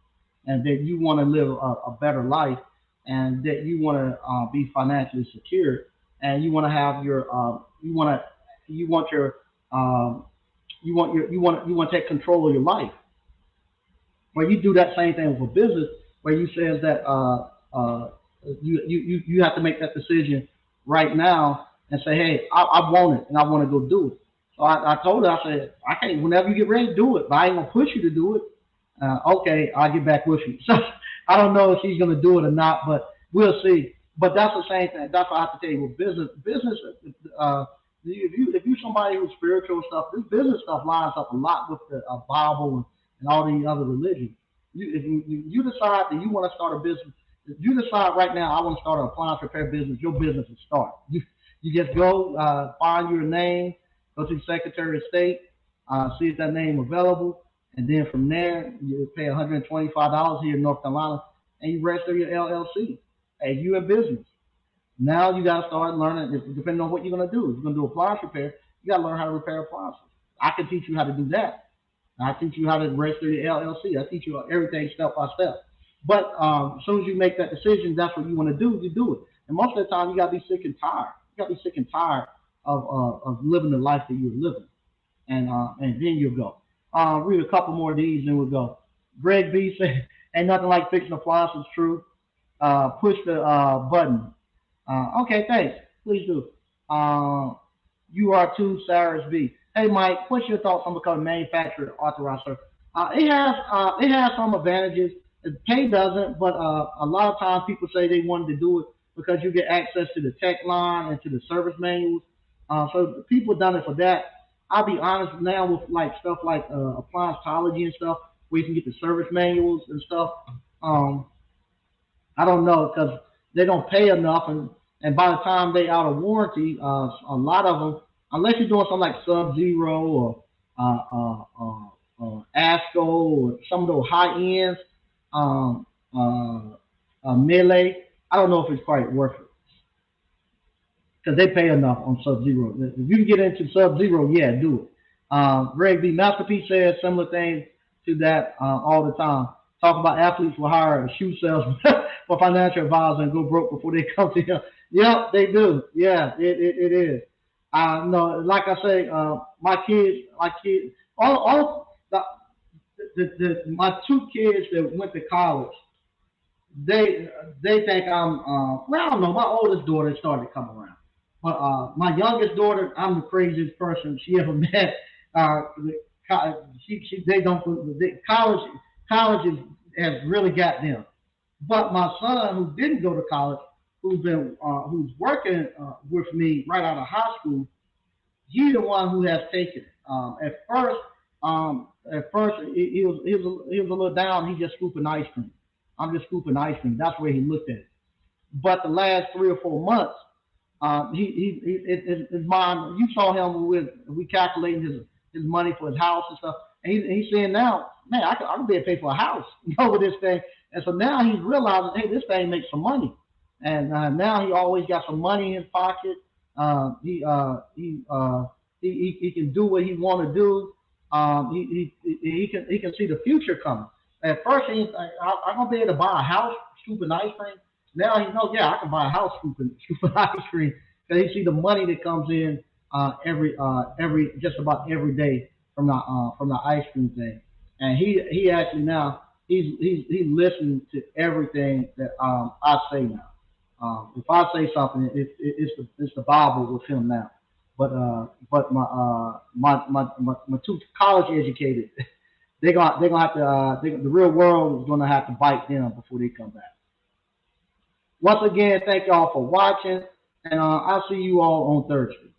and that you want to live a better life, and that you want to be financially secure, and you want to have your you want your um, you want to take control of your life. Where you do that same thing with a business, where you says that you have to make that decision right now and say, hey, I want it and I want to go do it. So I told her, I said, I can't. Whenever you get ready to do it, but I ain't gonna push you to do it. Okay, I'll get back with you. So I don't know if she's gonna do it or not, but we'll see. But that's the same thing. That's what I have to tell you with business. Uh, if you somebody who's spiritual and stuff, this business stuff lines up a lot with the Bible and all these other religions. If you decide that you want to start a business, if you decide right now I want to start an appliance repair business, your business will start. You just go find your name, go to the Secretary of State, see if that name available, and then from there you pay $125 here in North Carolina, and you register your LLC. Hey, you in business. Now you got to start learning, depending on what you're going to do. If you're going to do appliance repair, you got to learn how to repair appliances. I can teach you how to do that. I teach you how to register your LLC. I teach you everything step by step. But as soon as you make that decision, that's what you want to do, you do it. And most of the time, you got to be sick and tired. You got to be sick and tired of living the life that you're living. And then you'll go. Read a couple more of these, and we'll go. Greg B said, ain't nothing like fixing appliances, true. Push the button. Okay, thanks. Please do. Uh, you are too, Cyrus B. Hey, Mike, what's your thoughts on becoming manufacturer authorized? It has some advantages. Pay doesn't, but a lot of times people say they wanted to do it because you get access to the tech line and to the service manuals. So people done it for that. I'll be honest now with like stuff like applianceology and stuff, where you can get the service manuals and stuff. Um, I don't know because they don't pay enough, and by the time they out of warranty, a lot of them, unless you're doing something like Sub Zero or ASCO or some of those high ends, um, Melee, I don't know if it's quite worth it because they pay enough on Sub Zero. If you can get into Sub Zero, yeah, do it. Greg B. Masterpiece says similar things to that all the time. Talk about athletes will hire a shoe salesman for financial advisor and go broke before they come to him. Yep, they do. Yeah, it is. No, like I say, my kids, all my two kids that went to college, they think I'm, well, I don't know. My oldest daughter started to come around. But my youngest daughter, I'm the craziest person she ever met. Uh, they don't college has really got them. But my son, who didn't go to college, who's working with me right out of high school, he's the one who has taken it. At first, he was a little down. He just scooping ice cream. I'm just scooping ice cream. That's where he looked at it. But the last 3 or 4 months, his mom, you saw him with we calculating his money for his house and stuff, and he's saying now, man, I can be able to pay for a house, with this thing. And so now he's realizing, hey, this thing makes some money, and now he always got some money in his pocket. He can do what he want to do. He can see the future coming. At first, he's like, I'm gonna be able to buy a house, scooping ice cream. Now he knows, yeah, I can buy a house scooping ice cream because he see the money that comes in every just about every day from the ice cream thing, and he actually now he's listening to everything that I say now. If I say something, it's the Bible with him now. But my two college educated, they're gonna have to the real world is gonna have to bite them before they come back. Once again, thank y'all for watching, and I'll see you all on Thursday.